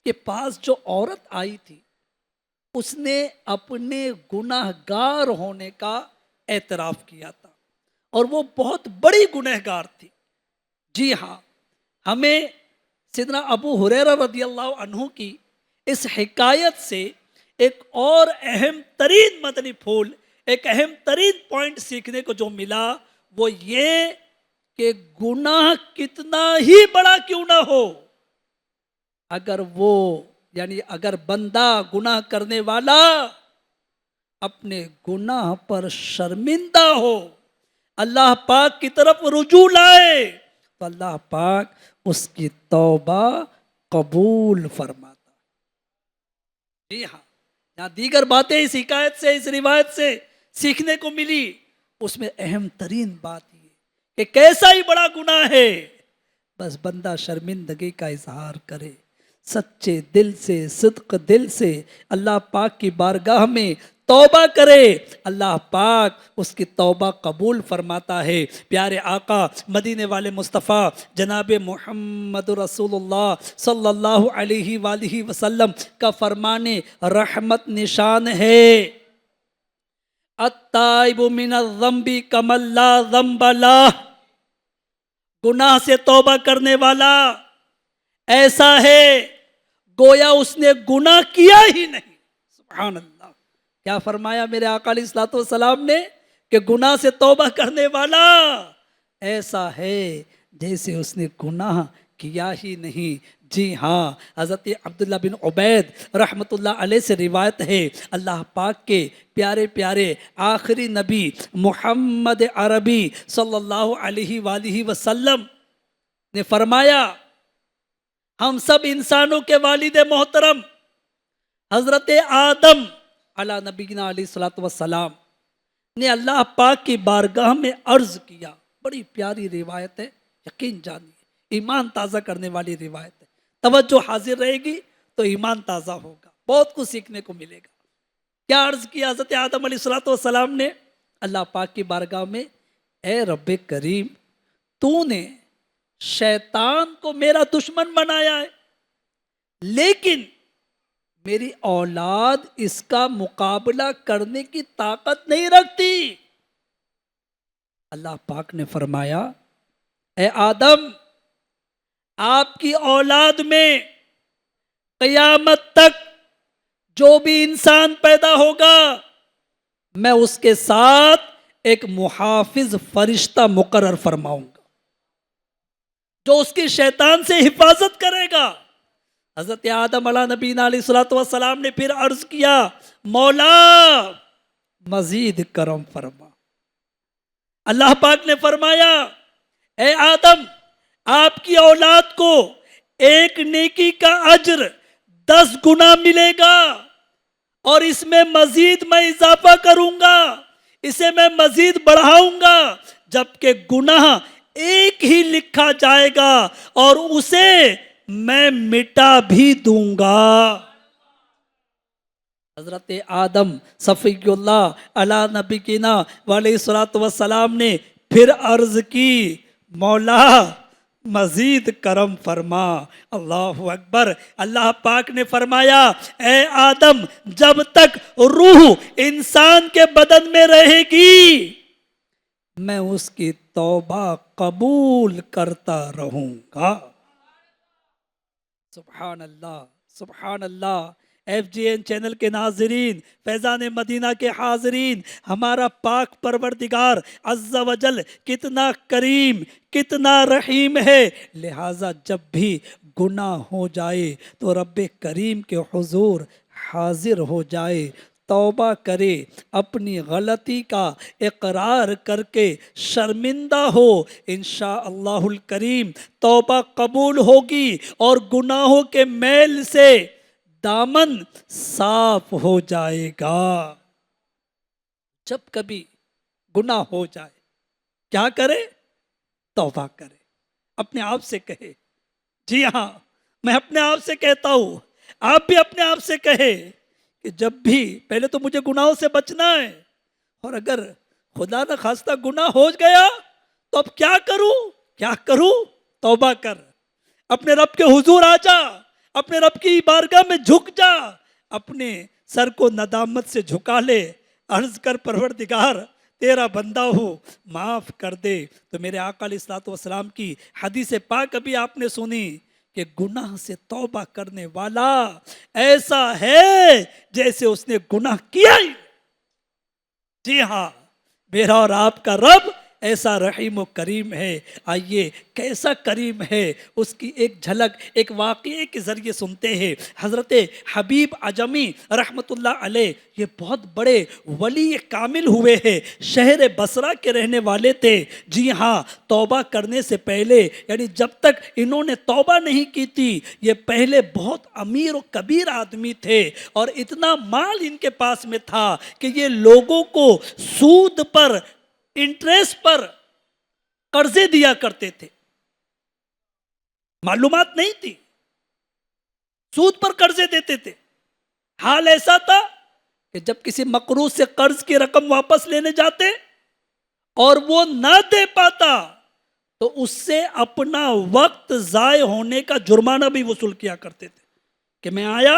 کے پاس جو عورت آئی تھی، اس نے اپنے گناہ گار ہونے کا اعتراف کیا تھا، اور وہ بہت بڑی گناہ گار تھی۔ جی ہاں، ہمیں سیدنا ابو ہریرہ رضی اللہ عنہ کی اس حکایت سے ایک اور اہم ترین مدنی پھول، ایک اہم ترین پوائنٹ سیکھنے کو جو ملا وہ یہ کہ گناہ کتنا ہی بڑا کیوں نہ ہو، اگر وہ یعنی اگر بندہ گناہ کرنے والا اپنے گناہ پر شرمندہ ہو، اللہ پاک کی طرف رجوع لائے، تو اللہ پاک اس کی توبہ قبول فرماتا۔ جی ہاں، یہاں دیگر باتیں اس حکایت سے، اس روایت سے سیکھنے کو ملی، اس میں اہم ترین بات یہ کہ کیسا ہی بڑا گناہ ہے، بس بندہ شرمندگی کا اظہار کرے، سچے دل سے، صدق دل سے اللہ پاک کی بارگاہ میں توبہ کرے، اللہ پاک اس کی توبہ قبول فرماتا ہے۔ پیارے آقا مدینے والے مصطفیٰ جناب محمد رسول اللہ صلی اللہ علیہ وآلہ وسلم کا فرمان رحمت نشان ہے، التائب من الذنب کمن لا ذنب لہ، گناہ سے توبہ کرنے والا ایسا ہے گویا اس نے گناہ کیا ہی نہیں۔ سبحان اللہ، کیا فرمایا میرے آقا علیہ الصلوۃ والسلام نے کہ گناہ سے توبہ کرنے والا ایسا ہے جیسے اس نے گناہ کیا ہی نہیں۔ جی ہاں، حضرت عبداللہ بن عبید رحمۃ اللہ علیہ سے روایت ہے، اللہ پاک کے پیارے پیارے آخری نبی محمد عربی صلی اللہ علیہ وآلہ وسلم نے فرمایا، ہم سب انسانوں کے والد محترم حضرت آدم علی نبینا علیہ الصلوۃ والسلام نے اللہ پاک کی بارگاہ میں عرض کیا۔ بڑی پیاری روایت ہے، یقین جانیے، ایمان تازہ کرنے والی روایت ہے، توجہ حاضر رہے گی تو ایمان تازہ ہوگا، بہت کچھ سیکھنے کو ملے گا۔ کیا عرض کیا حضرت آدم علیہ الصلوۃ والسلام نے اللہ پاک کی بارگاہ میں؟ اے رب کریم، تو نے شیطان کو میرا دشمن بنایا ہے، لیکن میری اولاد اس کا مقابلہ کرنے کی طاقت نہیں رکھتی۔ اللہ پاک نے فرمایا، اے آدم، آپ کی اولاد میں قیامت تک جو بھی انسان پیدا ہوگا میں اس کے ساتھ ایک محافظ فرشتہ مقرر فرماؤں گا جو اس کی شیطان سے حفاظت کرے گا۔ حضرت آدم علیہ نبینا علیہ الصلوۃ والسلام نے پھر عرض کیا، مولا مزید کرم فرما۔ اللہ پاک نے فرمایا، اے آدم، آپ کی اولاد کو ایک نیکی کا اجر 10 گنا ملے گا، اور اس میں مزید میں اضافہ کروں گا، اسے میں مزید بڑھاؤں گا، جبکہ گناہ ایک ہی لکھا جائے گا اور اسے میں مٹا بھی دوں گا۔ حضرت آدم صفی اللہ علی نبینا علیہ الصلوۃ والسلام نے پھر عرض کی، مولا مزید کرم فرما۔ اللہ اکبر۔ اللہ پاک نے فرمایا، اے آدم، جب تک روح انسان کے بدن میں رہے گی میں اس کی توبہ قبول کرتا رہوں گا۔ سبحان اللہ، سبحان اللہ۔ FGN چینل کے ناظرین، فیضان مدینہ کے حاضرین، ہمارا پاک پروردگار عز و جل کتنا کریم، کتنا رحیم ہے، لہٰذا جب بھی گناہ ہو جائے تو رب کریم کے حضور حاضر ہو جائے، توبہ کرے، اپنی غلطی کا اقرار کر کے شرمندہ ہو، انشاءاللہ الکریم توبہ قبول ہوگی اور گناہوں کے میل سے دامن صاف ہو جائے گا۔ جب کبھی گناہ ہو جائے کیا کرے؟ توبہ کرے، اپنے آپ سے کہے۔ جی ہاں، میں اپنے آپ سے کہتا ہوں، آپ بھی اپنے آپ سے کہے کہ جب بھی، پہلے تو مجھے گناہوں سے بچنا ہے، اور اگر خدا نہ خواستہ گناہ ہو گیا تو اب کیا کروں؟ کیا کروں؟ توبہ کر، اپنے رب کے حضور آ جا، اپنے رب کی بارگاہ میں جھک جا، اپنے سر کو ندامت سے جھکا لے، عرض کر پروردگار تیرا بندہ ہوں، معاف کر دے۔ تو میرے آقا علیہ الصلوۃ والسلام کی حدیث پاک ابھی آپ نے سنی کہ گناہ سے توبہ کرنے والا ایسا ہے جیسے اس نے گناہ کیا ہی۔ جی ہاں، میرا اور آپ کا رب ایسا رحیم و کریم ہے. آئیے کیسا کریم ہے اس کی ایک جھلک ایک واقعے کے ذریعے سنتے ہیں. حضرت حبیب عجمی رحمت اللہ علیہ یہ بہت بڑے ولی کامل ہوئے ہیں. شہر بصرہ کے رہنے والے تھے. جی ہاں، توبہ کرنے سے پہلے یعنی جب تک انہوں نے توبہ نہیں کی تھی یہ پہلے بہت امیر و کبیر آدمی تھے اور اتنا مال ان کے پاس میں تھا کہ یہ لوگوں کو سود پر انٹریسٹ پر قرضے دیا کرتے تھے. معلومات نہیں تھی، سود پر قرضے دیتے تھے. حال ایسا تھا کہ جب کسی مقروض سے قرض کی رقم واپس لینے جاتے اور وہ نہ دے پاتا تو اس سے اپنا وقت ضائع ہونے کا جرمانہ بھی وصول کیا کرتے تھے کہ میں آیا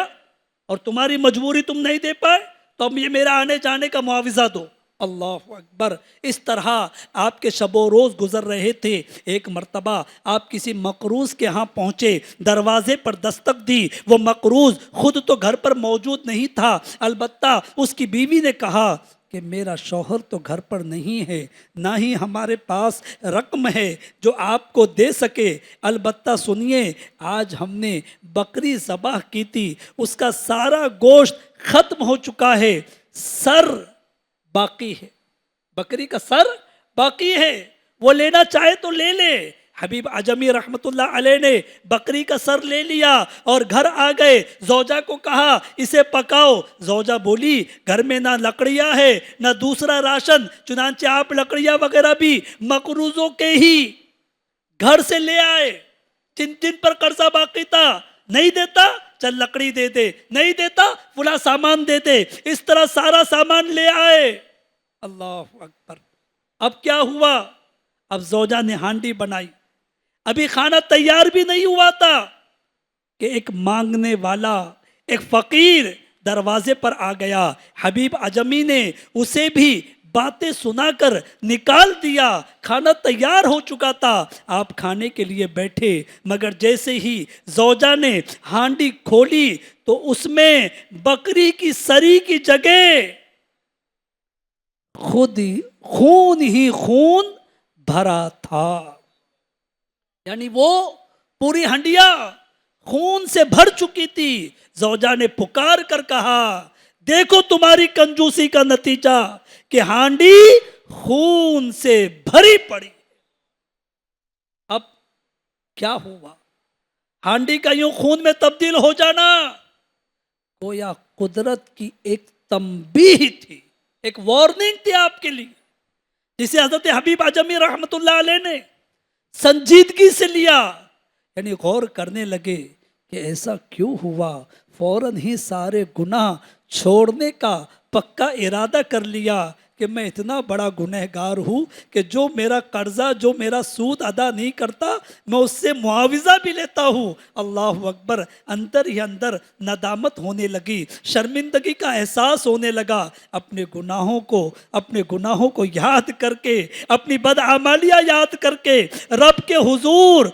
اور تمہاری مجبوری تم نہیں دے پائے تو اب یہ میرا آنے جانے کا معاوضہ دو. اللہ اکبر. اس طرح آپ کے شب و روز گزر رہے تھے. ایک مرتبہ آپ کسی مقروض کے ہاں پہنچے، دروازے پر دستک دی. وہ مقروض خود تو گھر پر موجود نہیں تھا، البتہ اس کی بیوی نے کہا کہ میرا شوہر تو گھر پر نہیں ہے، نہ ہی ہمارے پاس رقم ہے جو آپ کو دے سکے. البتہ سنیے، آج ہم نے بکری ذبح کی تھی، اس کا سارا گوشت ختم ہو چکا ہے، سر باقی ہے، بکری کا سر باقی ہے، وہ لینا چاہے تو لے لے. حبیب عجمی رحمت اللہ علیہ نے بکری کا سر لے لیا اور گھر آ گئے. زوجہ کو کہا اسے پکاؤ. زوجہ بولی گھر میں نہ لکڑیاں ہے نہ دوسرا راشن، چنانچہ آپ لکڑیاں وغیرہ بھی مقروضوں کے ہی گھر سے لے آئے. جن جن پر قرضہ باقی تھا، نہیں دیتا چل لکڑی دے دے، نہیں دیتا فلاں سامان دے دے. اس طرح سارا سامان لے آئے. اللہ اکبر. اب کیا ہوا؟ اب زوجہ نے ہانڈی بنائی، ابھی کھانا تیار بھی نہیں ہوا تھا کہ ایک مانگنے والا، ایک فقیر دروازے پر آ گیا. حبیب عجمی نے اسے بھی باتیں سنا کر نکال دیا. کھانا تیار ہو چکا تھا، آپ کھانے کے لیے بیٹھے، مگر جیسے ہی زوجہ نے ہانڈی کھولی تو اس میں بکری کی سری کی جگہ خود خون ہی خون بھرا تھا. یعنی وہ پوری ہنڈیا خون سے بھر چکی تھی. زوجہ نے پکار کر کہا دیکھو تمہاری کنجوسی کا نتیجہ کہ ہانڈی خون سے بھری پڑی. اب کیا ہوا؟ ہانڈی کا یوں خون میں تبدیل ہو جانا گویا قدرت کی ایک تنبیہ تھی، ایک وارننگ تھی آپ کے لیے، جسے حضرت حبیب عجمی رحمت اللہ علیہ نے سنجیدگی سے لیا. یعنی غور کرنے لگے کہ ایسا کیوں ہوا. فوراً ہی سارے گناہ چھوڑنے کا پکا ارادہ کر لیا کہ میں اتنا بڑا گنہگار ہوں کہ جو میرا قرضہ، جو میرا سود ادا نہیں کرتا، میں اس سے معاوضہ بھی لیتا ہوں. اللہ اکبر. اندر ہی اندر ندامت ہونے لگی، شرمندگی کا احساس ہونے لگا. اپنے گناہوں کو یاد کر کے، اپنی بدعمالیاں یاد کر کے رب کے حضور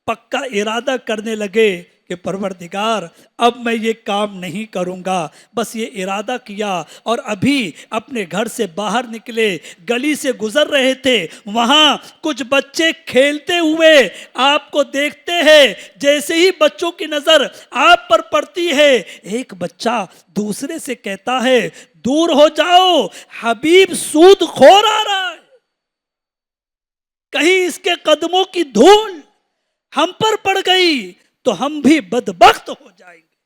پکا ارادہ کرنے لگے کہ پروردگار اب میں یہ کام نہیں کروں گا. بس یہ ارادہ کیا اور ابھی اپنے گھر سے باہر نکلے، گلی سے گزر رہے تھے. وہاں کچھ بچے کھیلتے ہوئے آپ کو دیکھتے ہیں. جیسے ہی بچوں کی نظر آپ پر پڑتی ہے، ایک بچہ دوسرے سے کہتا ہے دور ہو جاؤ، حبیب سود خور آ رہا ہے، کہیں اس کے قدموں کی دھول ہم پر پڑ گئی تو ہم بھی بدبخت ہو جائیں گے.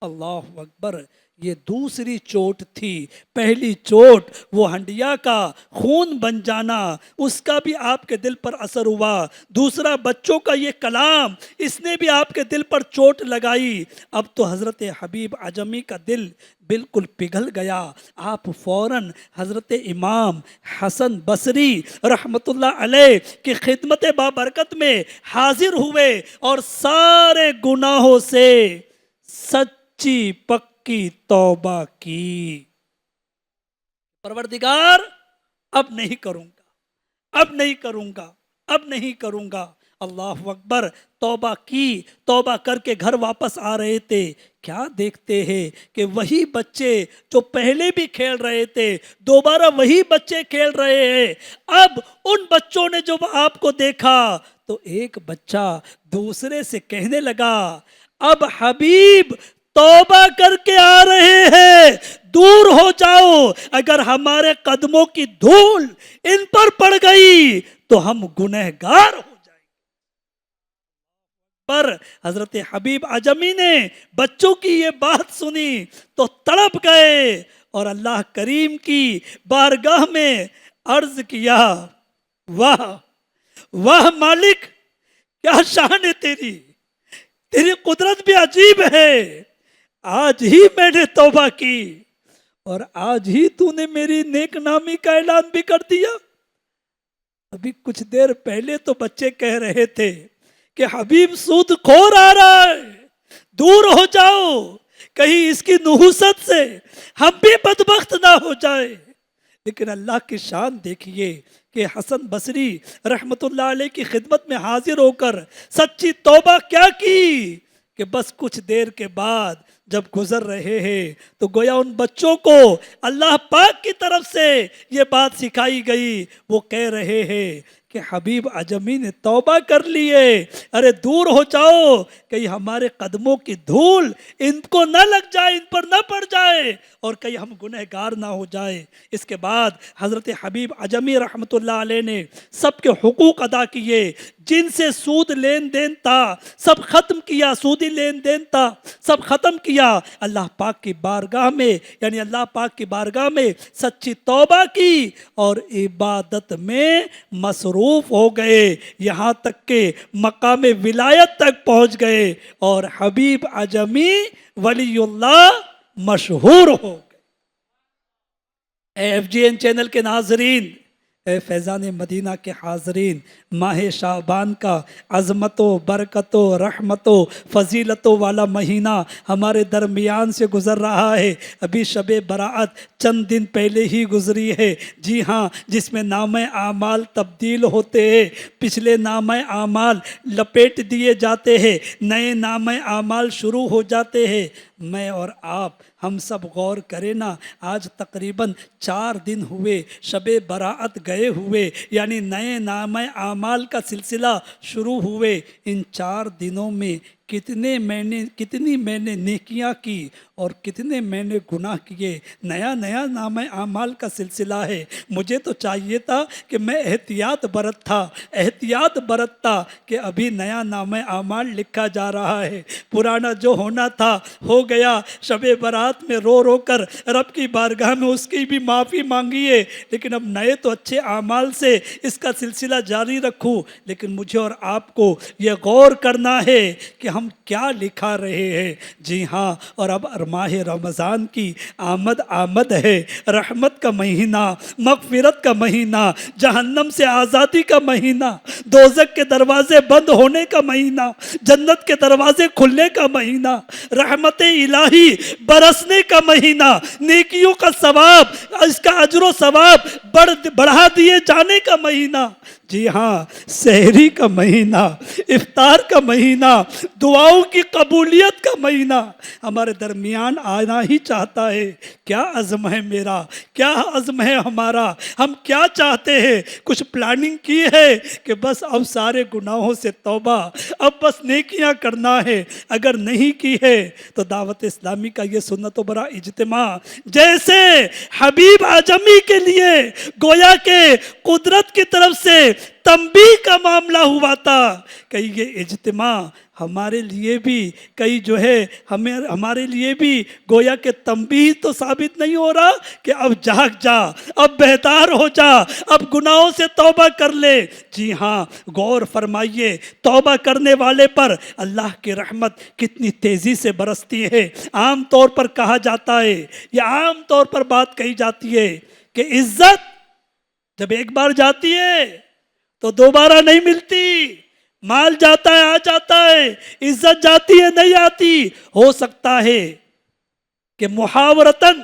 اللہ اکبر. یہ دوسری چوٹ تھی. پہلی چوٹ وہ ہنڈیا کا خون بن جانا، اس کا بھی آپ کے دل پر اثر ہوا. دوسرا بچوں کا یہ کلام، اس نے بھی آپ کے دل پر چوٹ لگائی. اب تو حضرت حبیب عجمی کا دل بالکل پگھل گیا. آپ فوراً حضرت امام حسن بصری رحمت اللہ علیہ کی خدمت بابرکت میں حاضر ہوئے اور سارے گناہوں سے سچی پکی توبہ کی. پروردگار اب نہیں کروں گا، اب نہیں کروں گا، اب نہیں کروں گا. اللہ اکبر، توبہ کی، توبہ کر کے گھر واپس آ رہے تھے، کیا دیکھتے ہیں کہ وہی بچے جو پہلے بھی کھیل رہے تھے دوبارہ وہی بچے کھیل رہے ہیں۔ اب ان بچوں نے جب آپ کو دیکھا تو ایک بچہ دوسرے سے کہنے لگا اب حبیب توبہ کر کے آ رہے ہیں، دور ہو جاؤ، اگر ہمارے قدموں کی دھول ان پر پڑ گئی تو ہم گنہگار ہو جائیں۔ پر حضرت حبیب عجمی نے بچوں کی یہ بات سنی تو تڑپ گئے اور اللہ کریم کی بارگاہ میں عرض کیا واہ واہ مالک، کیا شان ہے تیری، تیری قدرت بھی عجیب ہے، آج ہی میں نے توبہ کی اور آج ہی تو نے میری نیک نامی کا اعلان بھی کر دیا۔ ابھی کچھ دیر پہلے تو بچے کہہ رہے تھے کہ حبیب سود خور آ رہا ہے، دور ہو جاؤ، کہیں اس کی نحوست سے ہم بھی بدبخت نہ ہو جائے۔ لیکن اللہ کی شان دیکھیے کہ حسن بصری رحمت اللہ علیہ کی خدمت میں حاضر ہو کر سچی توبہ کیا کی کہ بس کچھ دیر کے بعد جب گزر رہے ہیں تو گویا ان بچوں کو اللہ پاک کی طرف سے یہ بات سکھائی گئی، وہ کہہ رہے ہیں کہ حبیب عجمی نے توبہ کر لیے، ارے دور ہو جاؤ، کہیں ہمارے قدموں کی دھول ان کو نہ لگ جائے، ان پر نہ پڑ جائے اور کہیں ہم گنہگار نہ ہو جائے۔ اس کے بعد حضرت حبیب عجمی رحمت اللہ علیہ نے سب کے حقوق ادا کیے، جن سے سود لین دین تھا سب ختم کیا، سودی لین دین تھا سب ختم کیا، اللہ پاک کی بارگاہ میں یعنی اللہ پاک کی بارگاہ میں سچی توبہ کی اور عبادت میں مصروف ہو گئے، یہاں تک کہ مقام ولایت تک پہنچ گئے اور حبیب عجمی ولی اللہ مشہور ہو گئے۔ FGN چینل کے ناظرین، اے فیضان مدینہ کے حاضرین، ماہ شعبان کا عظمت و برکت و رحمت و فضیلتوں والا مہینہ ہمارے درمیان سے گزر رہا ہے۔ ابھی شب براءت چند دن پہلے ہی گزری ہے، جی ہاں، جس میں نامہ اعمال تبدیل ہوتے ہیں، پچھلے نامہ اعمال لپیٹ دیے جاتے ہیں، نئے نامہ اعمال شروع ہو جاتے ہیں۔ میں اور آپ ہم سب غور کریں نا، آج تقریباً 4 دن ہوئے شب براءت گئے ہوئے، یعنی نئے نامہ اعمال کا سلسلہ شروع ہوئے۔ ان 4 دنوں میں کتنی میں نے نیکیاں کی اور کتنے میں نے گناہ کیے، نیا نیا نامہ اعمال کا سلسلہ ہے۔ مجھے تو چاہیے تھا کہ میں احتیاط برتتا کہ ابھی نیا نامہ اعمال لکھا جا رہا ہے، پرانا جو ہونا تھا ہو گیا۔ شب برات میں رو رو کر رب کی بارگاہ میں اس کی بھی معافی مانگی ہے، لیکن اب نئے تو اچھے اعمال سے اس کا سلسلہ جاری رکھوں۔ لیکن مجھے اور آپ کو یہ غور کرنا ہے کہ ہم کیا لکھا رہے ہیں۔ جی ہاں، اور اب ماہ رمضان کی آمد ہے، رحمت کا مہینہ، مغفرت کا مہینہ، جہنم سے آزادی کا مہینہ، دوزخ کے دروازے بند ہونے کا مہینہ، جنت کے دروازے کھلنے کا مہینہ، رحمت الہی برسنے کا مہینہ، نیکیوں کا ثواب، اس کا اجر و ثواب بڑھا دیے جانے کا مہینہ۔ جی ہاں، سحری کا مہینہ، افطار کا مہینہ، دعاؤں کی قبولیت کا مہینہ ہمارے درمیان آنا ہی چاہتا ہے۔ کیا عزم ہے میرا، کیا عزم ہے ہمارا، ہم کیا چاہتے ہیں؟ کچھ پلاننگ کی ہے کہ بس اب سارے گناہوں سے توبہ، اب بس نیکیاں کرنا ہے؟ اگر نہیں کی ہے تو دعوت اسلامی کا یہ سنت و برا اجتماع جیسے حبیب عجمی کے لیے گویا کہ قدرت کی طرف سے تنبیہ کا معاملہ ہوا تھا، کہیں یہ اجتماع ہمارے لیے بھی کئی جو ہے ہمارے لیے بھی گویا کہ تنبیہ تو ثابت نہیں ہو رہا کہ اب جاگ جا، اب بیدار ہو جا، اب گناہوں سے توبہ کر لے۔ جی ہاں، غور فرمائیے، توبہ کرنے والے پر اللہ کی رحمت کتنی تیزی سے برستی ہے۔ عام طور پر کہا جاتا ہے، یا عام طور پر بات کہی جاتی ہے کہ عزت جب ایک بار جاتی ہے تو دوبارہ نہیں ملتی۔ مال جاتا ہے آ جاتا ہے، عزت جاتی ہے نہیں آتی۔ ہو سکتا ہے کہ محاورتاً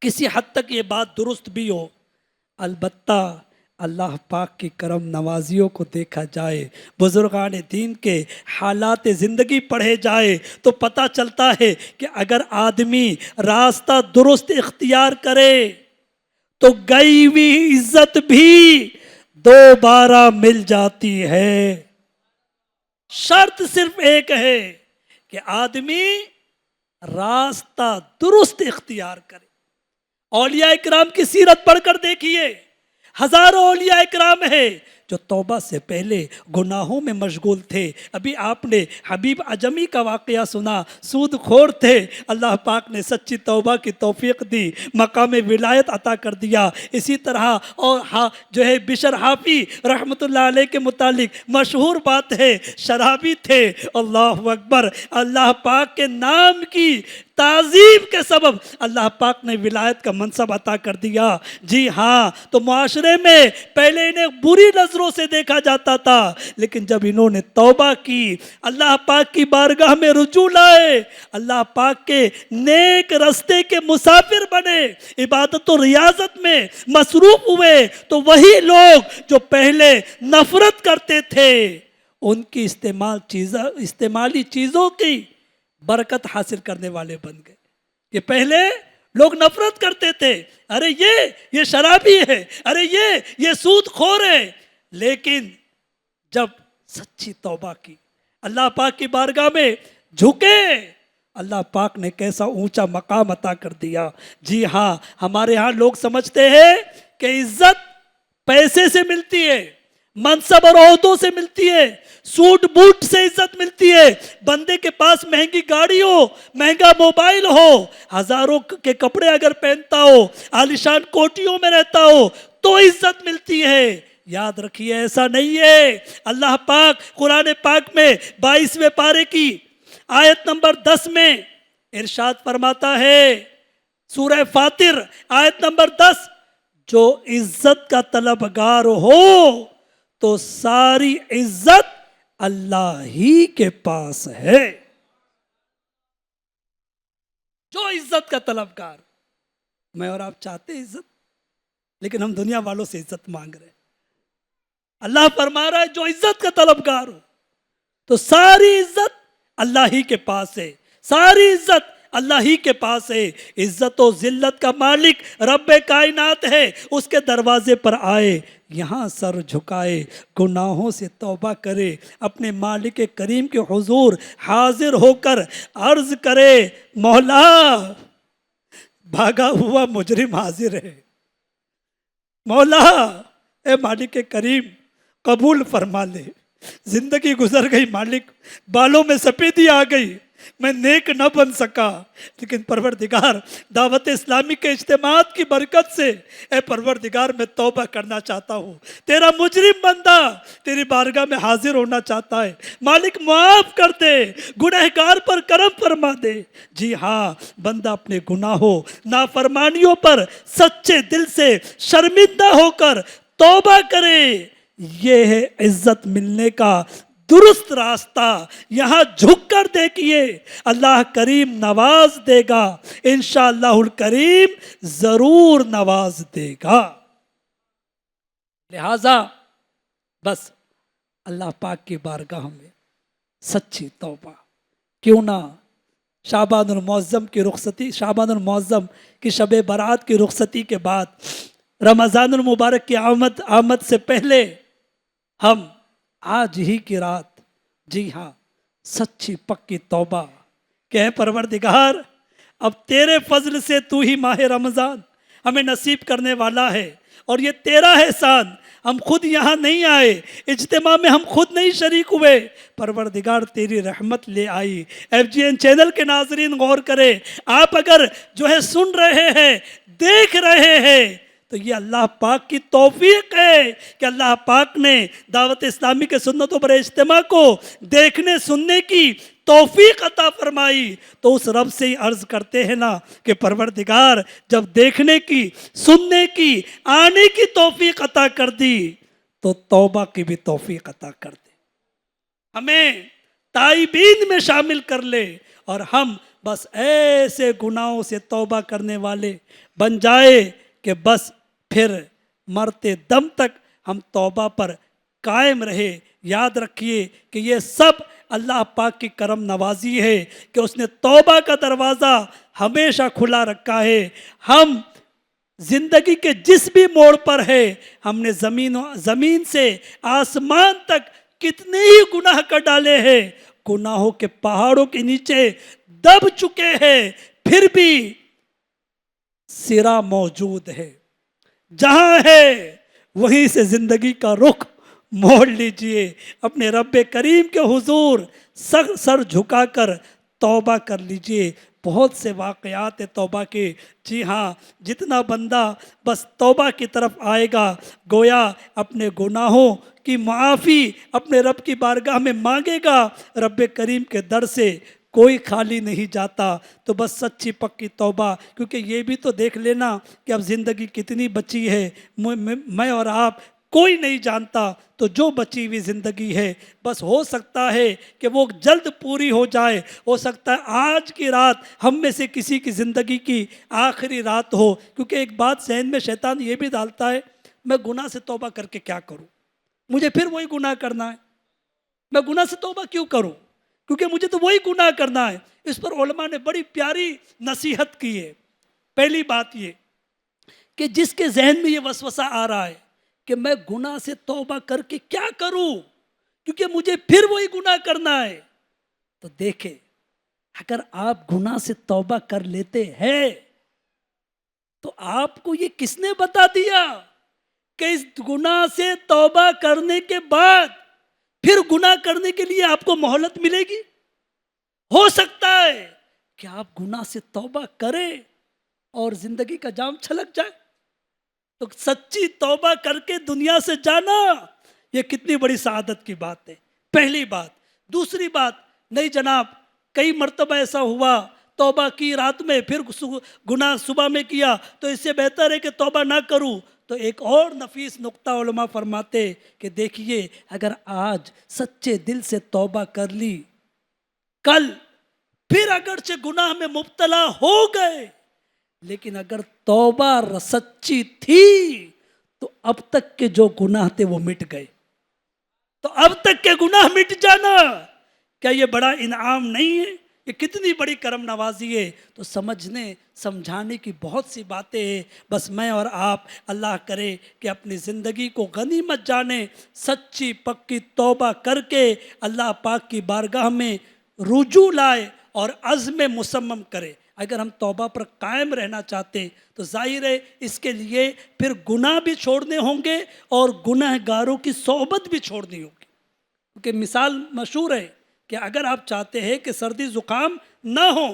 کسی حد تک یہ بات درست بھی ہو، البتہ اللہ پاک کی کرم نوازیوں کو دیکھا جائے، بزرگان دین کے حالات زندگی پڑھے جائے تو پتہ چلتا ہے کہ اگر آدمی راستہ درست اختیار کرے تو گئی ہوئی عزت بھی دوبارہ مل جاتی ہے۔ شرط صرف ایک ہے کہ آدمی راستہ درست اختیار کرے۔ اولیاء اکرام کی سیرت پڑھ کر دیکھیے، ہزاروں اولیاء اکرام ہیں جو توبہ سے پہلے گناہوں میں مشغول تھے۔ ابھی آپ نے حبیب عجمی کا واقعہ سنا، سود خور تھے، اللہ پاک نے سچی توبہ کی توفیق دی، مقام ولایت عطا کر دیا۔ اسی طرح اور جو ہے بشر حافی رحمۃ اللہ علیہ کے متعلق مشہور بات ہے، شرابی تھے، اللہ اکبر، اللہ پاک کے نام کی تعظیم کے سبب اللہ پاک نے ولایت کا منصب عطا کر دیا۔ جی ہاں، تو معاشرے میں پہلے انہیں بری نظروں سے دیکھا جاتا تھا، لیکن جب انہوں نے توبہ کی، اللہ پاک کی بارگاہ میں رجوع لائے، اللہ پاک کے نیک رستے کے مسافر بنے، عبادت و ریاضت میں مصروف ہوئے، تو وہی لوگ جو پہلے نفرت کرتے تھے ان کی استعمالی چیزوں کی برکت حاصل کرنے والے بن گئے۔ کہ پہلے لوگ نفرت کرتے تھے، ارے یہ شرابی ہے، ارے یہ سود خور ہے، لیکن جب سچی توبہ کی، اللہ پاک کی بارگاہ میں جھکے، اللہ پاک نے کیسا اونچا مقام عطا کر دیا۔ جی ہاں، ہمارے ہاں لوگ سمجھتے ہیں کہ عزت پیسے سے ملتی ہے، منصب اور عہدوں سے ملتی ہے، سوٹ بوٹ سے عزت ملتی ہے، بندے کے پاس مہنگی گاڑی ہو، مہنگا موبائل ہو، ہزاروں کے کپڑے اگر پہنتا ہو، عالیشان کوٹھیوں میں رہتا ہو تو عزت ملتی ہے۔ یاد رکھیے ایسا نہیں ہے۔ اللہ پاک قرآن پاک میں 22ویں پارے کی آیت نمبر 10 میں ارشاد فرماتا ہے، سورہ فاطر آیت نمبر 10، جو عزت کا طلبگار ہو تو ساری عزت اللہ ہی کے پاس ہے۔ جو عزت کا طلبگار، میں اور آپ چاہتے ہیں عزت، لیکن ہم دنیا والوں سے عزت مانگ رہے ہیں۔ اللہ فرما رہا ہے جو عزت کا طلبگار ہو تو ساری عزت اللہ ہی کے پاس ہے، ساری عزت اللہ ہی کے پاس ہے۔ عزت و ذلت کا مالک رب کائنات ہے، اس کے دروازے پر آئے، یہاں سر جھکائے، گناہوں سے توبہ کرے، اپنے مالک کریم کے حضور حاضر ہو کر عرض کرے، مولا بھاگا ہوا مجرم حاضر ہے، مولا اے مالک کریم قبول فرما لے، زندگی گزر گئی مالک، بالوں میں سفیدی آ گئی، میں نیک نہ بن سکا، لیکن پروردگار دعوت اسلامی کے اجتماعات کی برکت سے اے پروردگار میں توبہ کرنا چاہتا ہوں، تیرا مجرم بندہ تیری بارگاہ میں حاضر ہونا چاہتا ہے، مالک معاف کر دے، گنہگار پر کرم فرما دے۔ جی ہاں، بندہ اپنے گناہوں نافرمانیوں پر سچے دل سے شرمندہ ہو کر توبہ کرے، یہ ہے عزت ملنے کا درست راستہ۔ یہاں جھک کر دیکھیے، اللہ کریم نواز دے گا، انشاءاللہ الکریم ضرور نواز دے گا۔ لہذا بس اللہ پاک کی بارگاہ میں سچی توبہ، کیوں نہ شعبان المعظم کی رخصتی، شعبان المعظم کی شب برات کی رخصتی کے بعد رمضان المبارک کی آمد سے پہلے ہم آج ہی کی رات، جی ہاں، سچی پکی توبہ کہ اے پروردگار اب تیرے فضل سے تو ہی ماہ رمضان ہمیں نصیب کرنے والا ہے، اور یہ تیرا احسان، ہم خود یہاں نہیں آئے، اجتماع میں ہم خود نہیں شریک ہوئے، پروردگار تیری رحمت لے آئی۔ FGN چینل کے ناظرین غور کریں، آپ اگر جو ہے سن رہے ہیں، دیکھ رہے ہیں، تو یہ اللہ پاک کی توفیق ہے کہ اللہ پاک نے دعوت اسلامی کے سنتوں پر اجتماع کو دیکھنے سننے کی توفیق عطا فرمائی۔ تو اس رب سے ہی عرض کرتے ہیں نا کہ پروردگار جب دیکھنے کی، سننے کی، آنے کی توفیق عطا کر دی تو توبہ کی بھی توفیق عطا کر دے، ہمیں تائبین میں شامل کر لے، اور ہم بس ایسے گناہوں سے توبہ کرنے والے بن جائے کہ بس پھر مرتے دم تک ہم توبہ پر قائم رہے. یاد رکھیے کہ یہ سب اللہ پاک کی کرم نوازی ہے کہ اس نے توبہ کا دروازہ ہمیشہ کھلا رکھا ہے. ہم زندگی کے جس بھی موڑ پر ہے، ہم نے زمین سے آسمان تک کتنے ہی گناہ کر ڈالے ہیں، گناہوں کے پہاڑوں کے نیچے دب چکے ہیں، پھر بھی سرا موجود ہے. جہاں ہے وہیں سے زندگی کا رخ موڑ لیجئے، اپنے رب کریم کے حضور سر جھکا کر توبہ کر لیجئے. بہت سے واقعات توبہ کے. جی ہاں، جتنا بندہ بس توبہ کی طرف آئے گا، گویا اپنے گناہوں کی معافی اپنے رب کی بارگاہ میں مانگے گا. رب کریم کے در سے کوئی خالی نہیں جاتا. تو بس سچی پکی توبہ، کیونکہ یہ بھی تو دیکھ لینا کہ اب زندگی کتنی بچی ہے. میں اور آپ کوئی نہیں جانتا. تو جو بچی ہوئی زندگی ہے بس ہو سکتا ہے کہ وہ جلد پوری ہو جائے. ہو سکتا ہے آج کی رات ہم میں سے کسی کی زندگی کی آخری رات ہو. کیونکہ ایک بات ذہن میں شیطان یہ بھی ڈالتا ہے، میں گناہ سے توبہ کر کے کیا کروں، مجھے پھر وہی گناہ کرنا ہے. میں گناہ سے توبہ کیوں کروں، کیونکہ مجھے تو وہی گناہ کرنا ہے. اس پر علماء نے بڑی پیاری نصیحت کی ہے. پہلی بات یہ کہ جس کے ذہن میں یہ وسوسہ آ رہا ہے کہ میں گناہ سے توبہ کر کے کیا کروں کیونکہ مجھے پھر وہی گناہ کرنا ہے، تو دیکھیں اگر آپ گناہ سے توبہ کر لیتے ہیں تو آپ کو یہ کس نے بتا دیا کہ اس گناہ سے توبہ کرنے کے بعد پھر گناہ کرنے کے لیے آپ کو مہلت ملے گی؟ ہو سکتا ہے کہ آپ گناہ سے توبہ کریں اور زندگی کا جام چھلک جائے. تو سچی توبہ کر کے دنیا سے جانا یہ کتنی بڑی سعادت کی بات ہے. پہلی بات. دوسری بات، نہیں جناب کئی مرتبہ ایسا ہوا توبہ کی رات میں پھر گناہ صبح میں کیا، تو اس سے بہتر ہے کہ توبہ نہ کروں. تو ایک اور نفیس نقطہ علماء فرماتے کہ دیکھیے اگر آج سچے دل سے توبہ کر لی، کل پھر اگرچہ گناہ میں مبتلا ہو گئے لیکن اگر توبہ سچی تھی تو اب تک کے جو گناہ تھے وہ مٹ گئے. تو اب تک کے گناہ مٹ جانا کیا یہ بڑا انعام نہیں ہے؟ یہ کتنی بڑی کرم نوازی ہے. تو سمجھنے سمجھانے کی بہت سی باتیں ہیں. بس میں اور آپ اللہ کرے کہ اپنی زندگی کو غنیمت جانے، سچی پکی توبہ کر کے اللہ پاک کی بارگاہ میں رجوع لائے اور عزم مصمم کرے. اگر ہم توبہ پر قائم رہنا چاہتے ہیں تو ظاہر ہے اس کے لیے پھر گناہ بھی چھوڑنے ہوں گے اور گناہ گاروں کی صحبت بھی چھوڑنی ہوگی. کیونکہ مثال مشہور ہے کہ اگر آپ چاہتے ہیں کہ سردی زکام نہ ہو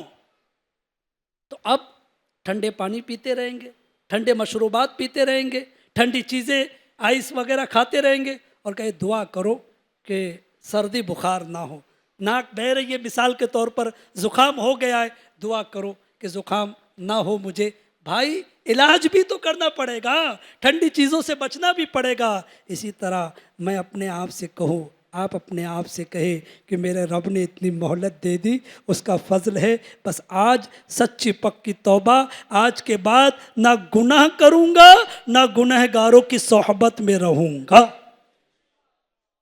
تو اب ٹھنڈے پانی پیتے رہیں گے، ٹھنڈے مشروبات پیتے رہیں گے، ٹھنڈی چیزیں آئس وغیرہ کھاتے رہیں گے اور کہے دعا کرو کہ سردی بخار نہ ہو. ناک بہہ رہی ہے مثال کے طور پر، زکام ہو گیا ہے، دعا کرو کہ زکام نہ ہو مجھے. بھائی علاج بھی تو کرنا پڑے گا، ٹھنڈی چیزوں سے بچنا بھی پڑے گا. اسی طرح میں اپنے آپ سے کہوں، آپ اپنے آپ سے کہے کہ میرے رب نے اتنی مہلت دے دی، اس کا فضل ہے. بس آج سچی پکی توبہ، آج کے بعد نہ گناہ کروں گا نہ گناہ گاروں کی صحبت میں رہوں گا.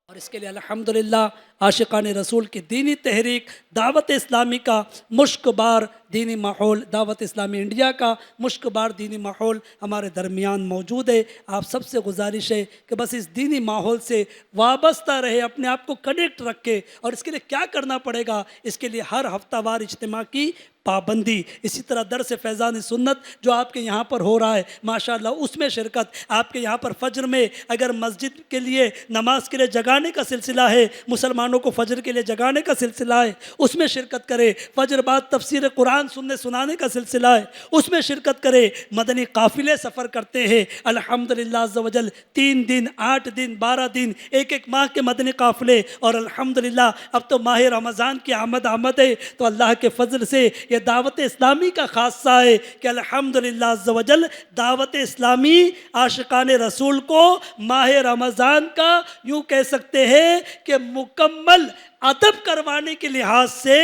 اور اس کے لیے الحمدللہ عاشقان رسول کی دینی تحریک، دعوت اسلامی کا مشک بار دینی ماحول، دعوت اسلامی انڈیا کا مشک بار دینی ماحول ہمارے درمیان موجود ہے. آپ سب سے گزارش ہے کہ بس اس دینی ماحول سے وابستہ رہے، اپنے آپ کو کنیکٹ رکھے. اور اس کے لیے کیا کرنا پڑے گا؟ اس کے لیے ہر ہفتہ وار اجتماع کی پابندی. اسی طرح درس فیضان سنت جو آپ کے یہاں پر ہو رہا ہے ماشاءاللہ اس میں شرکت. آپ کے یہاں پر فجر میں اگر مسجد کے لیے نماز کے لیے جگانے کا سلسلہ ہے، مسلمانوں کو فجر کے لیے جگانے کا سلسلہ ہے، اس میں شرکت کرے. فجر بعد تفسیر قرآن سنانے کا سلسلہ ہے، اس میں شرکت کرے. مدنی قافلے سفر کرتے ہیں الحمدللہ عز و جل، 3 دن 8 دن 12 دن ایک ماہ کے مدنی قافلے. اور الحمدللہ اب تو ماہ رمضان کی آمد ہے تو اللہ کے فضل سے یہ دعوت اسلامی کا خاصہ ہے کہ الحمدللہ عز و جل دعوت اسلامی عاشقان رسول کو ماہ رمضان کا یوں کہہ سکتے ہیں کہ مکمل ادب کروانے کے لحاظ سے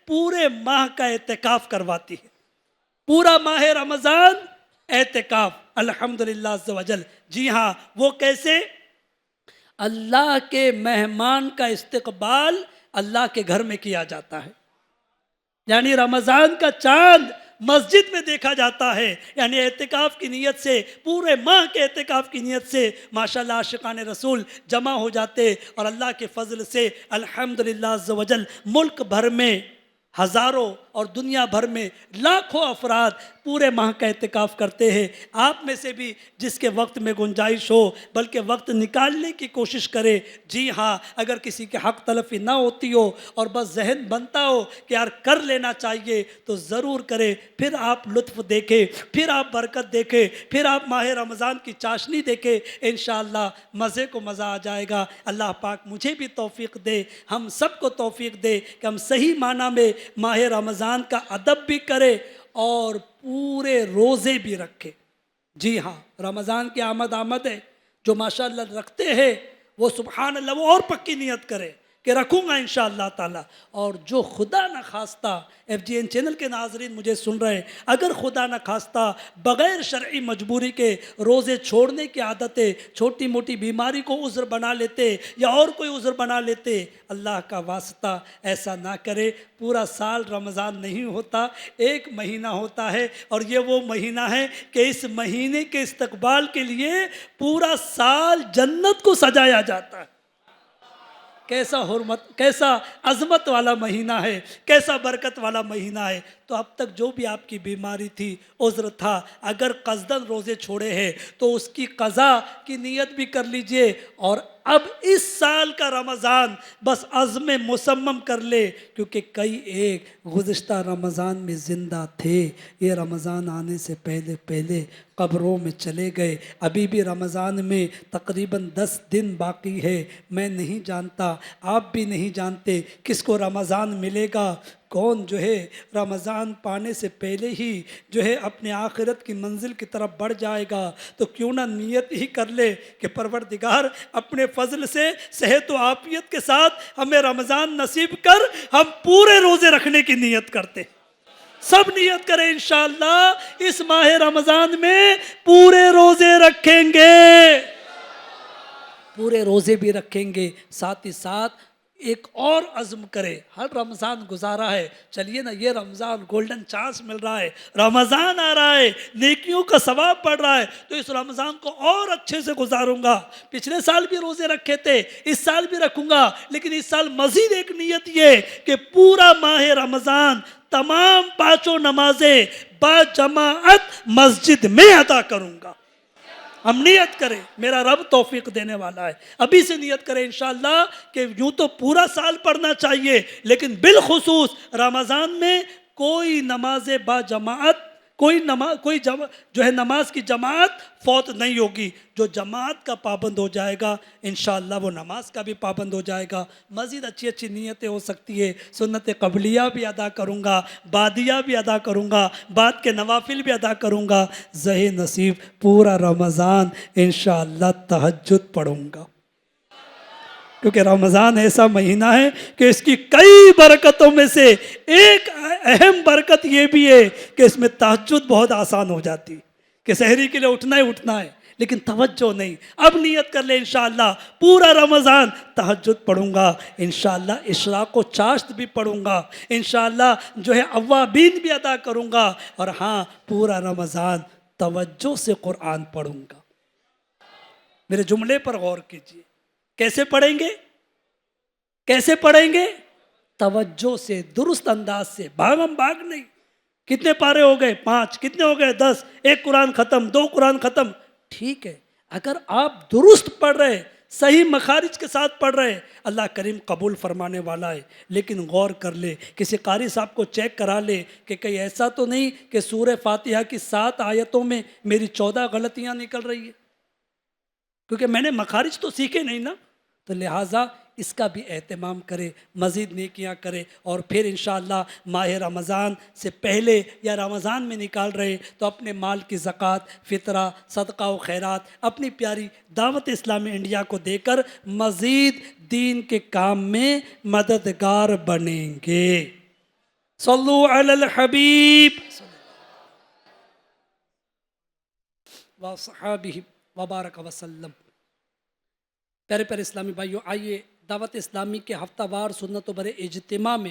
پورے ماہ کا اعتکاف کرواتی ہے. پورا ماہ رمضان اعتکاف الحمدللہ عز و جل. جی ہاں، وہ کیسے اللہ کے مہمان کا استقبال اللہ کے گھر میں کیا جاتا ہے. یعنی رمضان کا چاند مسجد میں دیکھا جاتا ہے. یعنی اعتکاف کی نیت سے، پورے ماہ کے اعتکاف کی نیت سے ماشاءاللہ عاشقان رسول جمع ہو جاتے، اور اللہ کے فضل سے الحمدللہ عز و جل ملک بھر میں ہزاروں اور دنیا بھر میں لاکھوں افراد پورے ماہ کا اعتکاف کرتے ہیں. آپ میں سے بھی جس کے وقت میں گنجائش ہو بلکہ وقت نکالنے کی کوشش کرے. جی ہاں، اگر کسی کے حق تلفی نہ ہوتی ہو اور بس ذہن بنتا ہو کہ یار کر لینا چاہیے تو ضرور کرے. پھر آپ لطف دیکھیں، پھر آپ برکت دیکھیں، پھر آپ ماہ رمضان کی چاشنی دیکھیں. انشاءاللہ مزے کو مزہ آ جائے گا. اللہ پاک مجھے بھی توفیق دے، ہم سب کو توفیق دے کہ ہم صحیح معنی میں ماہ رمضان کا ادب بھی کرے اور پورے روزے بھی رکھے. جی ہاں، رمضان کی آمد ہے. جو ماشاءاللہ رکھتے ہیں وہ سبحان اللہ وہ اور پکی نیت کرے کہ رکھوں گا انشاءاللہ تعالی. اور جو خدا نہ خواستہ FGN چینل کے ناظرین مجھے سن رہے ہیں، اگر خدا نہ خواستہ بغیر شرعی مجبوری کے روزے چھوڑنے کی عادتیں، چھوٹی موٹی بیماری کو عذر بنا لیتے یا اور کوئی عذر بنا لیتے، اللہ کا واسطہ ایسا نہ کرے. پورا سال رمضان نہیں ہوتا، ایک مہینہ ہوتا ہے، اور یہ وہ مہینہ ہے کہ اس مہینے کے استقبال کے لیے پورا سال جنت کو سجایا جاتا ہے. کیسا حرمت، کیسا عظمت والا مہینہ ہے، کیسا برکت والا مہینہ ہے. تو اب تک جو بھی آپ کی بیماری تھی، عذر تھا، اگر قصداً روزے چھوڑے ہیں تو اس کی قضا کی نیت بھی کر لیجئے. اور اب اس سال کا رمضان بس عزم مصمم کر لے، کیونکہ کئی ایک گزشتہ رمضان میں زندہ تھے، یہ رمضان آنے سے پہلے قبروں میں چلے گئے. ابھی بھی رمضان میں تقریباً 10 دن باقی ہے. میں نہیں جانتا، آپ بھی نہیں جانتے کس کو رمضان ملے گا. کون جو ہے رمضان پانے سے پہلے ہی جو ہے اپنے آخرت کی منزل کی طرف بڑھ جائے گا. تو کیوں نہ نیت ہی کر لے کہ پروردگار اپنے فضل سے صحت و عافیت کے ساتھ ہمیں رمضان نصیب کر. ہم پورے روزے رکھنے کی نیت کرتے، سب نیت کریں انشاءاللہ اس ماہ رمضان میں پورے روزے رکھیں گے، پورے روزے بھی رکھیں گے. ساتھ ہی ساتھ ایک اور عزم کرے. ہر رمضان گزارا ہے، چلیے نا یہ رمضان گولڈن چانس مل رہا ہے، رمضان آ رہا ہے، نیکیوں کا ثواب پڑ رہا ہے، تو اس رمضان کو اور اچھے سے گزاروں گا. پچھلے سال بھی روزے رکھے تھے، اس سال بھی رکھوں گا، لیکن اس سال مزید ایک نیت یہ کہ پورا ماہ رمضان تمام 5 نمازیں با جماعت مسجد میں ادا کروں گا. ہم نیت کریں، میرا رب توفیق دینے والا ہے. ابھی سے نیت کریں انشاءاللہ کہ یوں تو پورا سال پڑھنا چاہیے، لیکن بالخصوص رمضان میں کوئی نماز با جماعت، کوئی جو ہے نماز کی جماعت فوت نہیں ہوگی. جو جماعت کا پابند ہو جائے گا انشاءاللہ وہ نماز کا بھی پابند ہو جائے گا. مزید اچھی اچھی نیتیں ہو سکتی ہے. سنت قبلیہ بھی ادا کروں گا، بادیہ بھی ادا کروں گا، بعد کے نوافل بھی ادا کروں گا. زہ نصیب پورا رمضان انشاءاللہ تہجد پڑھوں گا، کیونکہ رمضان ایسا مہینہ ہے کہ اس کی کئی برکتوں میں سے ایک اہم برکت یہ بھی ہے کہ اس میں تہجد بہت آسان ہو جاتی، کہ سحری کے لیے اٹھنا ہی اٹھنا ہے لیکن توجہ نہیں. اب نیت کر لے انشاءاللہ پورا رمضان تہجد پڑھوں گا، انشاءاللہ اشراق و چاشت بھی پڑھوں گا، انشاءاللہ جو ہے اوابین بھی ادا کروں گا. اور ہاں پورا رمضان توجہ سے قرآن پڑھوں گا. میرے جملے پر غور کیجیے. کیسے پڑھیں گے؟ کیسے پڑھیں گے؟ توجہ سے، درست انداز سے، بھاگم بھاگ نہیں. کتنے پارے ہو گئے؟ 5. کتنے ہو گئے؟ 10. ایک قرآن ختم، 2 قرآن ختم. ٹھیک ہے، اگر آپ درست پڑھ رہے، صحیح مخارج کے ساتھ پڑھ رہے، اللہ کریم قبول فرمانے والا ہے. لیکن غور کر لے، کسی قاری صاحب کو چیک کرا لے کہ کہیں ایسا تو نہیں کہ سورہ فاتحہ کی 7 آیتوں میں میری 14 غلطیاں نکل رہی ہے، کیونکہ میں نے مخارج تو سیکھے نہیں نا. تو لہٰذا اس کا بھی اہتمام کرے، مزید نیکیاں کرے. اور پھر انشاءاللہ ماہ رمضان سے پہلے یا رمضان میں نکال رہے تو اپنے مال کی زکوٰۃ، فطرہ، صدقہ و خیرات اپنی پیاری دعوت اسلامی انڈیا کو دے کر مزید دین کے کام میں مددگار بنیں گے. صلو علی الحبیب وصحابہ وبارک وسلم. پیارے پیارے اسلامی بھائیوں، آئیے دعوت اسلامی کے ہفتہ وار سنت و بر اجتماع میں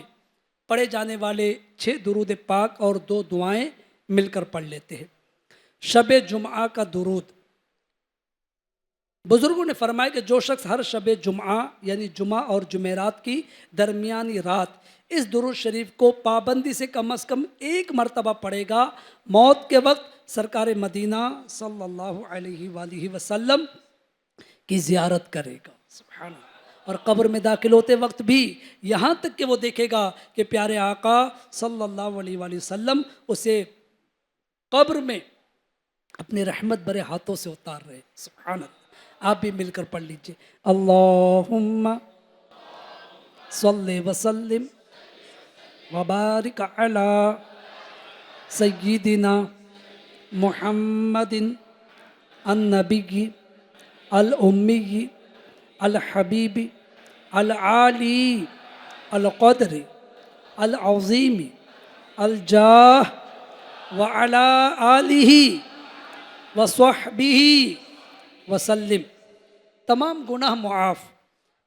پڑھے جانے والے 6 درود پاک اور 2 دعائیں مل کر پڑھ لیتے ہیں۔ شب جمعہ کا درود۔ بزرگوں نے فرمایا کہ جو شخص ہر شب جمعہ یعنی جمعہ اور جمعرات کی درمیانی رات اس درود شریف کو پابندی سے کم از کم 1 مرتبہ پڑھے گا، موت کے وقت سرکار مدینہ صلی اللہ علیہ وآلہ وسلم کی زیارت کرے گا۔ سبحان اللہ۔ اور قبر میں داخل ہوتے وقت بھی یہاں تک کہ وہ دیکھے گا کہ پیارے آقا صلی اللہ علیہ وآلہ وسلم اسے قبر میں اپنے رحمت بھرے ہاتھوں سے اتار رہے۔ سبحان اللہ۔ آپ بھی مل کر پڑھ لیجئے۔ اللہم صلی وسلم وبارک علی سیدنا محمد النبی الامی الحبیب العالی القدر العظیم الجاہ وعلی آلہ وصحبہ وسلم۔ تمام گناہ معاف۔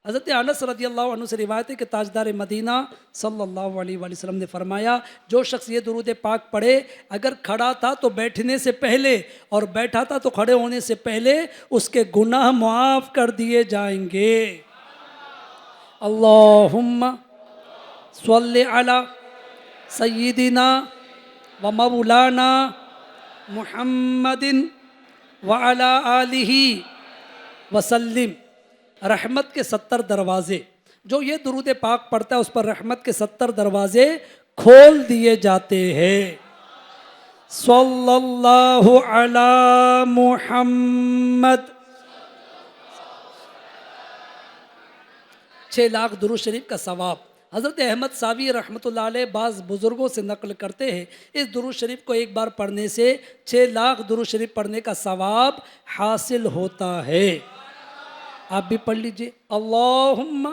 حضرت انس رضی اللہ عنہ سے روایت ہے کہ تاجدار مدینہ صلی اللہ علیہ وآلہ وسلم نے فرمایا، جو شخص یہ درود پاک پڑھے، اگر کھڑا تھا تو بیٹھنے سے پہلے اور بیٹھا تھا تو کھڑے ہونے سے پہلے اس کے گناہ معاف کر دیے جائیں گے۔ اللہم صلی علی سیدنا و مولانا محمد وعلی آلہ وسلم۔ رحمت کے 70 دروازے، جو یہ درود پاک پڑھتا ہے اس پر رحمت کے 70 دروازے کھول دیے جاتے ہیں۔ صلی اللہ علی محمد۔ 6 لاکھ درود شریف کا ثواب۔ حضرت احمد ساوی رحمۃ اللہ علیہ بعض بزرگوں سے نقل کرتے ہیں، اس درود شریف کو ایک بار پڑھنے سے 6 لاکھ درود شریف پڑھنے کا ثواب حاصل ہوتا ہے۔ آپ بھی پڑھ لیجئے۔ اللہم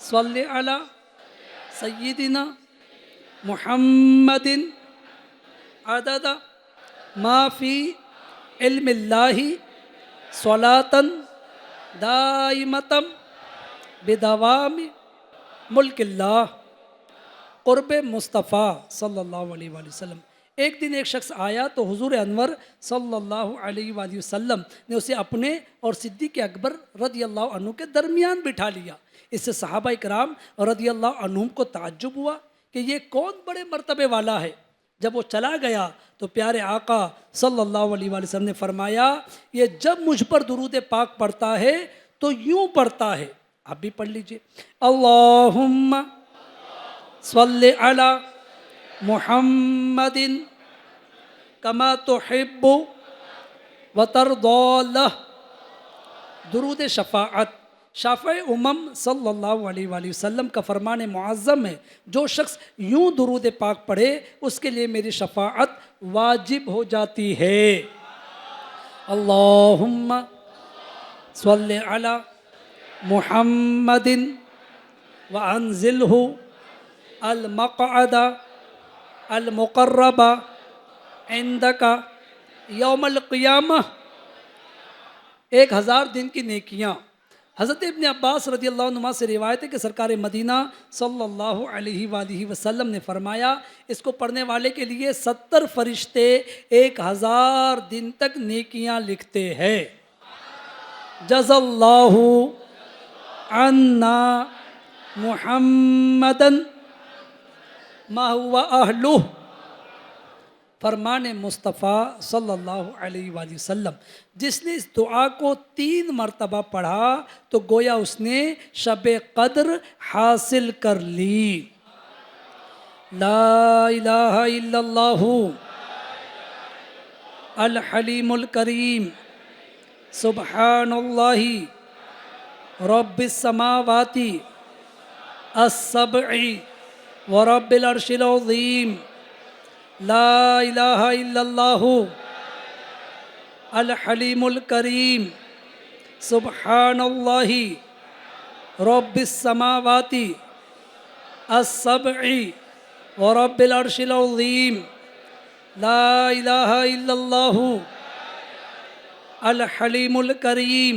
صلی علی سیدنا محمد عدد ما فی علم اللہ صلاۃ دائمۃ بدوام ملک اللہ قرب مصطفیٰ صلی اللہ علیہ وآلہ وسلم۔ ایک دن ایک شخص آیا تو حضور انور صلی اللہ علیہ وآلہ وسلم نے اسے اپنے اور صدیق اکبر رضی اللہ عنہ کے درمیان بٹھا لیا۔ اس سے صحابہ اکرام رضی اللہ عنہم کو تعجب ہوا کہ یہ کون بڑے مرتبے والا ہے۔ جب وہ چلا گیا تو پیارے آقا صلی اللہ علیہ وآلہ وسلم نے فرمایا، یہ جب مجھ پر درود پاک پڑھتا ہے تو یوں پڑھتا ہے۔ آپ بھی پڑھ لیجئے۔ اللہم صلی علی محمد کما تحب وترضی لہ۔ درود شفاعت۔ شافع امم صلی اللہ علیہ وآلہ وسلم کا فرمان معظم ہے، جو شخص یوں درود پاک پڑھے اس کے لیے میری شفاعت واجب ہو جاتی ہے۔ اللہم صلی علی محمد وانزلہ المقعد المقرب عندک یوم القیامہ۔ 1000 دن کی نیکیاں۔ حضرت ابن عباس رضی اللہ عنہ سے روایت ہے کہ سرکار مدینہ صلی اللہ علیہ وآلہ وسلم نے فرمایا، اس کو پڑھنے والے کے لیے 70 فرشتے 1000 دن تک نیکیاں لکھتے ہیں۔ جزا اللہ عنا محمدن ما هو اہلہ۔ فرمان مصطفیٰ صلی اللہ علیہ وآلہ وسلم، جس نے اس دعا کو 3 مرتبہ پڑھا تو گویا اس نے شب قدر حاصل کر لی۔ لا الہ الا اللہ الحلیم الکریم سبحان اللہ رب السماوات السبع ورب العرش العظیم۔ لا الہ الا اللہ الحلیم الکریم سبحان اللہ رب السماوات السبع ورب العرش العظیم۔ لا الہ الا اللہ الحلیم الکریم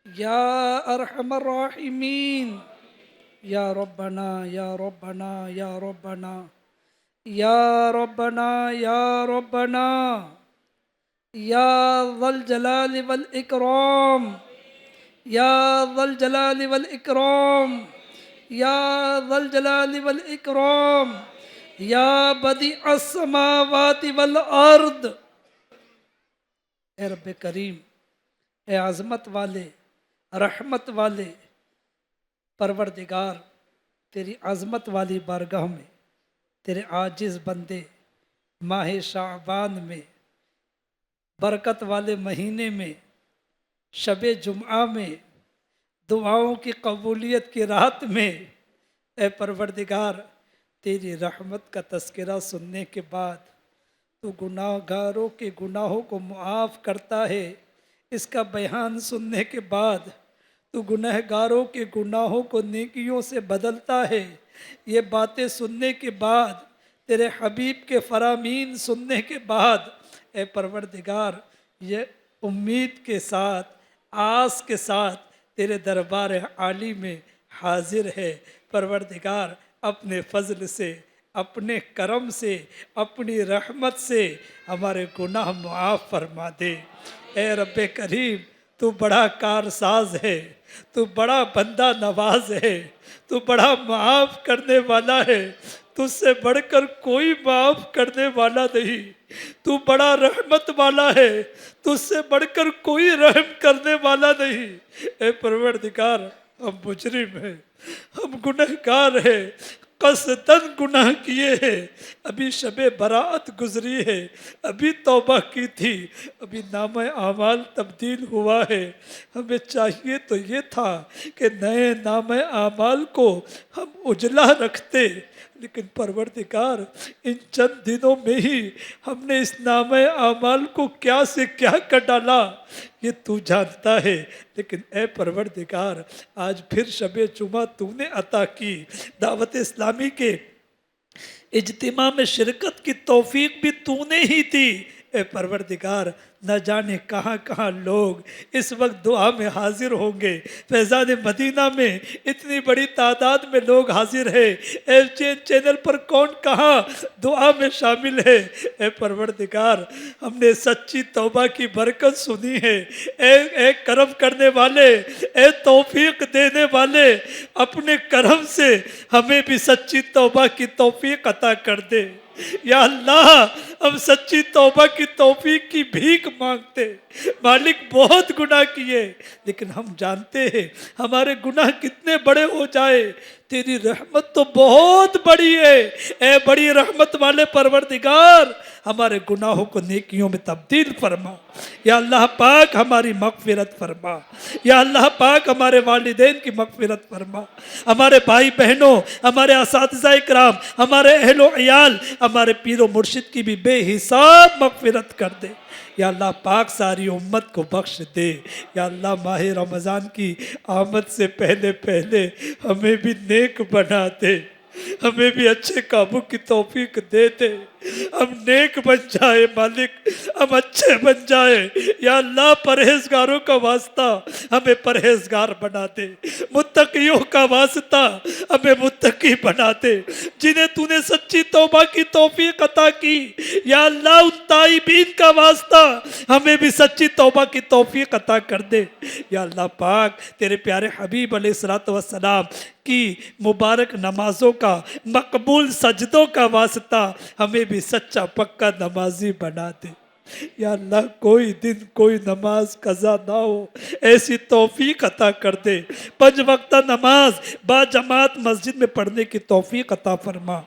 یا ارحم الراحمین، یا ربنا یا ربنا یا ربنا یا ربنا یا ربنا یا ذا الجلال والاکرام، یا ذا الجلال والاکرام، یا ذا الجلال والاکرام، یا بدیع السماوات والارض۔ اے رب کریم، اے عظمت والے، رحمت والے پروردگار، تیری عظمت والی بارگاہ میں تیرے عاجز بندے ماہ شعبان میں، برکت والے مہینے میں، شب جمعہ میں، دعاؤں کی قبولیت کی رات میں، اے پروردگار تیری رحمت کا تذکرہ سننے کے بعد تو گناہ گاروں کے گناہوں کو معاف کرتا ہے، اس کا بیان سننے کے بعد تو گناہ گاروں کے گناہوں کو نیکیوں سے بدلتا ہے، یہ باتیں سننے کے بعد، تیرے حبیب کے فرامین سننے کے بعد، اے پروردگار یہ امید کے ساتھ، آس کے ساتھ تیرے دربار عالی میں حاضر ہے۔ پروردگار اپنے فضل سے، اپنے کرم سے، اپنی رحمت سے ہمارے گناہ معاف فرما دے۔ اے رب کریم تو بڑا کارساز ہے، تو بڑا بندہ نواز ہے، تو بڑا معاف کرنے والا ہے، تجھ سے بڑھ کر کوئی معاف کرنے والا نہیں، تو بڑا رحمت والا ہے، تجھ سے بڑھ کر کوئی رحم کرنے والا نہیں۔ اے پروردگار ہم مجرم ہیں، ہم گنہگار ہیں، قصداً گناہ کیے ہیں، ابھی شب براءت گزری ہے، ابھی توبہ کی تھی، ابھی نام اعمال تبدیل ہوا ہے، ہمیں چاہیے تو یہ تھا کہ نئے نام اعمال کو ہم اجلا رکھتے، لیکن پروردگار ان چند دنوں میں ہی ہم نے اس نام اعمال کو کیا سے کیا کر ڈالا یہ تو جانتا ہے۔ لیکن اے پروردگار آج پھر شب جمعہ تو نے عطا کی، دعوت اسلامی کے اجتماع میں شرکت کی توفیق بھی تو نے ہی دی۔ اے پروردگار نہ جانے کہاں کہاں لوگ اس وقت دعا میں حاضر ہوں گے، فیضان مدینہ میں اتنی بڑی تعداد میں لوگ حاضر ہیں، ایف جی این چینل پر کون کہاں دعا میں شامل ہے۔ اے پروردگار ہم نے سچی توبہ کی برکت سنی ہے، اے کرم کرنے والے، اے توفیق دینے والے، اپنے کرم سے ہمیں بھی سچی توبہ کی توفیق عطا کر دے۔ یا اللہ ہم سچی توبہ کی توفیق کی بھیک مانگتے، مالک بہت گناہ کیے، لیکن ہم جانتے ہیں ہمارے گناہ کتنے بڑے ہو جائے تیری رحمت تو بہت بڑی ہے۔ اے بڑی رحمت والے پروردگار ہمارے گناہوں کو نیکیوں میں تبدیل فرما۔ یا اللہ پاک ہماری مغفرت فرما، یا اللہ پاک ہمارے والدین کی مغفرت فرما، ہمارے بھائی بہنوں، ہمارے اساتذہ اکرام، ہمارے اہل و عیال، ہمارے پیر و مرشد کی بھی بے حساب مغفرت کر دے۔ یا اللہ پاک ساری امت کو بخش دے۔ یا اللہ ماہ رمضان کی آمد سے پہلے پہلے ہمیں بھی نیک بنا دے، ہمیں بھی اچھے کاموں کی توفیق دے دے، ہم نیک بن جائے مالک، ہم اچھے بن جائے۔ یا اللہ پرہیزگاروں کا واسطہ ہمیں پرہیزگار بنا دے، متقیوں کا واسطہ ہمیں متقی بنا دے، جنہیں تو نے سچی توبہ کی توفیق عطا کی۔ یا اللہ ان تائبین کا واسطہ ہمیں بھی سچی توبہ کی توفیق عطا کر دے۔ یا اللہ پاک تیرے پیارے حبیب علیہ السلام کی مبارک نمازوں کا، مقبول سجدوں کا واسطہ ہمیں بھی سچا پکا نمازی بنا دے۔ یا اللہ کوئی دن کوئی نماز قضا نہ ہو، ایسی توفیق عطا کر دے۔ 5 وقتہ نماز با جماعت مسجد میں پڑھنے کی توفیق عطا فرما۔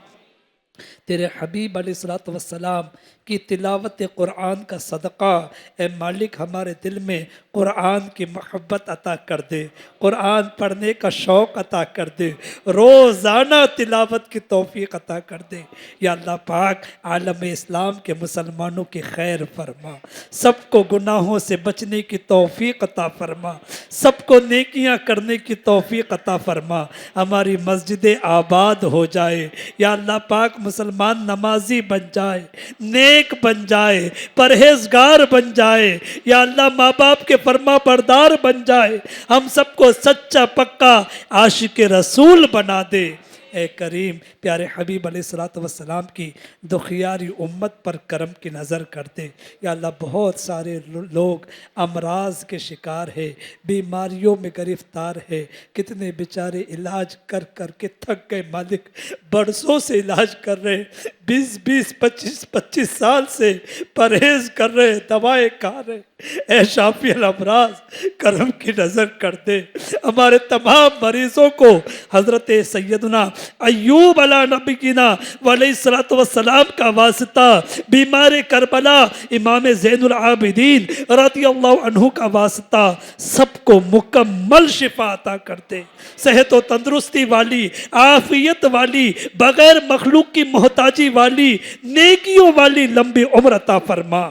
تیرے حبیب علیہ السلام کی تلاوت قرآن کا صدقہ اے مالک ہمارے دل میں قرآن کی محبت عطا کر دے، قرآن پڑھنے کا شوق عطا کر دے، روزانہ تلاوت کی توفیق عطا کر دے۔ یا اللہ پاک عالم اسلام کے مسلمانوں کی خیر فرما، سب کو گناہوں سے بچنے کی توفیق عطا فرما، سب کو نیکیاں کرنے کی توفیق عطا فرما، ہماری مسجد آباد ہو جائے۔ یا اللہ پاک مسلمان مسلمان نمازی بن جائے، نیک بن جائے، پرہیزگار بن جائے، یا اللہ ماں باپ کے فرما بردار بن جائے، ہم سب کو سچا پکا عاشق رسول بنا دے۔ اے کریم پیارے حبیب علیہ الصلوۃ والسلام کی دخیاری امت پر کرم کی نظر کر دے۔ یا اللہ بہت سارے لوگ امراض کے شکار ہے، بیماریوں میں گرفتار ہے، کتنے بیچارے علاج کر کر کے تھک گئے مالک، برسوں سے علاج کر رہے، 25 سال سے پرہیز کر رہے، دوائیں کھا رہے۔ اے شافی الامراض کرم کی نظر کر دے، ہمارے تمام مریضوں کو حضرت سیدنا ایوب علیہ نبینا علیہ الصلوۃ والسلام کا واسطہ، بیمار کربلا امام زین العابدین رضی اللہ عنہ کا واسطہ، سب کو مکمل شفا عطا کر دے، صحت و تندرستی والی، عافیت والی، بغیر مخلوق کی محتاجی والی، نیکیوں والی لمبی عمر عطا فرما۔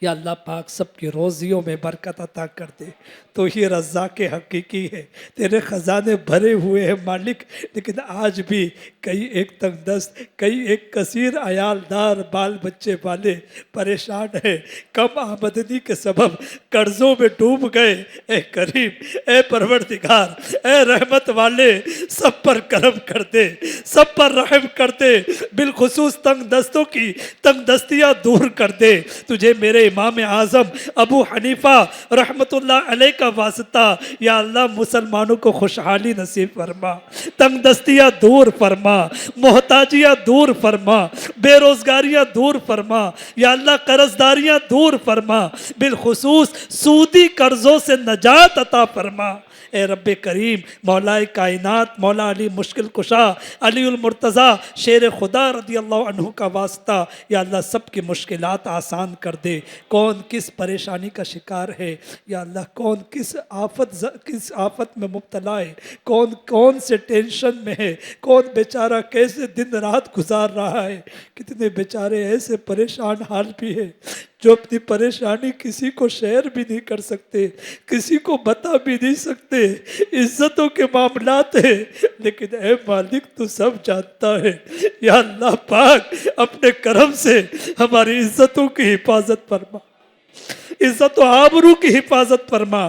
یا اللہ پاک سب کی روزیوں میں برکت عطا کر دے، تو ہی رزاق حقیقی ہے، تیرے خزانے بھرے ہوئے ہیں مالک، لیکن آج بھی کئی ایک تنگ دست، کئی ایک کثیر عیال دار بال بچے والے پریشان ہیں، کم آمدنی کے سبب قرضوں میں ڈوب گئے۔ اے کریم، اے پروردگار، اے رحمت والے، سب پر کرم کر دے، سب پر رحم کر دے، بالخصوص تنگ دستوں کی تنگ دستیاں دور کر دے۔ تجھے میرے امام اعظم ابو حنیفہ رحمت اللہ علیہ کا واسطہ یا اللہ مسلمانوں کو خوشحالی نصیب فرما، تنگ دستیاں دور فرما، محتاجیاں دور فرما، بے روزگاریاں دور فرما، یا اللہ قرضداریاں دور فرما، بالخصوص سودی قرضوں سے نجات عطا فرما۔ اے رب کریم، مولا کائنات، مولا علی مشکل کشا، علی المرتضیٰ شیر خدا رضی اللہ عنہ کا واسطہ یا اللہ سب کی مشکلات آسان کر دے۔ کون کس پریشانی کا شکار ہے یا اللہ، کون کس آفت میں مبتلا ہے، کون سے ٹینشن میں ہے، کون بیچارہ کیسے دن رات گزار رہا ہے، کتنے بیچارے ایسے پریشان حال بھی ہے جو اپنی پریشانی کسی کو شیئر بھی نہیں کر سکتے، کسی کو بتا بھی نہیں سکتے، عزتوں کے معاملات ہیں، لیکن اے مالک تو سب جانتا ہے۔ یا اللہ پاک اپنے کرم سے ہماری عزتوں کی حفاظت فرما، عزت و آبرو کی حفاظت فرما،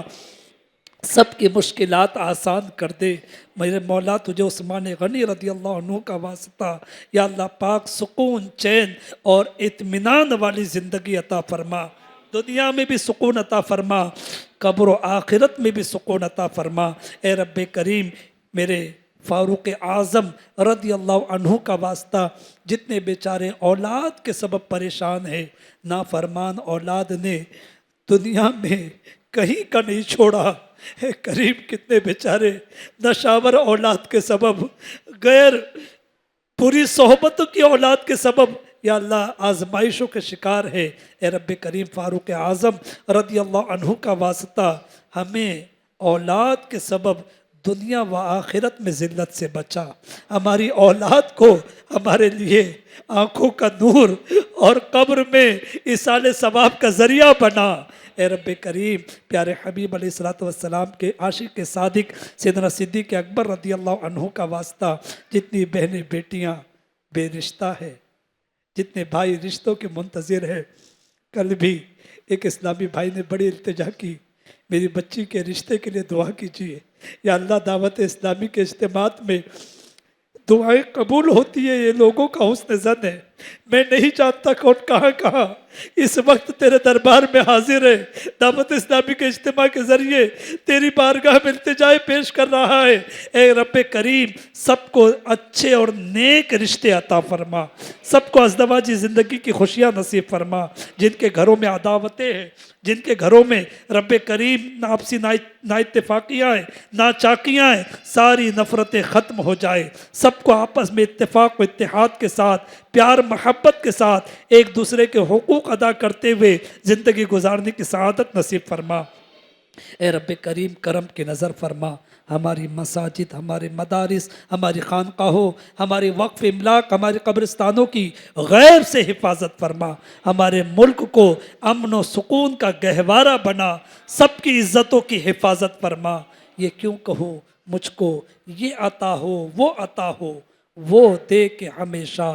سب کی مشکلات آسان کر دے۔ میرے مولا تجھے عثمان غنی رضی اللہ عنہ کا واسطہ یا اللہ پاک سکون، چین اور اطمینان والی زندگی عطا فرما، دنیا میں بھی سکون عطا فرما، قبر و آخرت میں بھی سکون عطا فرما۔ اے رب کریم، میرے فاروق اعظم رضی اللہ عنہ کا واسطہ جتنے بیچارے اولاد کے سبب پریشان ہیں، نافرمان اولاد نے دنیا میں کہیں کا نہیں چھوڑا، اے کریم کتنے بیچارے نشاور اولاد کے سبب، غیر پوری صحبتوں کی اولاد کے سبب یا اللہ آزمائشوں کے شکار ہے۔ اے رب کریم، فاروق اعظم رضی اللہ عنہ کا واسطہ ہمیں اولاد کے سبب دنیا و آخرت میں ذلت سے بچا، ہماری اولاد کو ہمارے لیے آنکھوں کا نور اور قبر میں ایصال ثواب کا ذریعہ بنا۔ اے رب کریم، پیارے حبیب علیہ الصلوۃ والسلام کے عاشق صادق سیدنا صدیق اکبر رضی اللہ عنہ کا واسطہ جتنی بہنیں بیٹیاں بے رشتہ ہے، جتنے بھائی رشتوں کے منتظر ہیں، کل بھی ایک اسلامی بھائی نے بڑی التجا کی، میری بچی کے رشتے کے لیے دعا کیجیے۔ یا اللہ دعوت اسلامی کے اجتماعات میں دعائیں قبول ہوتی ہے، یہ لوگوں کا حسن ظن ہے، میں نہیں جانتا کون کہاں کہاں اس وقت تیرے دربار میں حاضر ہے، دعوت اسلامی کے اجتماع کے ذریعے تیری بارگاہ میں التجائے پیش کر رہا ہے۔ اے رب کریم، سب کو اچھے اور نیک رشتے عطا فرما، سب کو ازدواجی زندگی کی خوشیاں نصیب فرما، جن کے گھروں میں عداوتیں ہیں، جن کے گھروں میں رب کریم آپسی نا اتفاقیاں ہیں، نا چاکیاں ہیں، ساری نفرتیں ختم ہو جائے، سب کو آپس میں اتفاق و اتحاد کے ساتھ، پیار محبت کے ساتھ ایک دوسرے کے حقوق ادا کرتے ہوئے زندگی گزارنے کی سعادت نصیب فرما۔ اے رب کریم، کرم کی نظر فرما، ہماری مساجد، ہمارے مدارس، ہماری خانقاہوں، ہمارے وقف املاک، ہمارے قبرستانوں کی غیب سے حفاظت فرما، ہمارے ملک کو امن و سکون کا گہوارہ بنا، سب کی عزتوں کی حفاظت فرما۔ یہ کیوں کہو مجھ کو یہ عطا ہو وہ عطا ہو، وہ دے کے ہمیشہ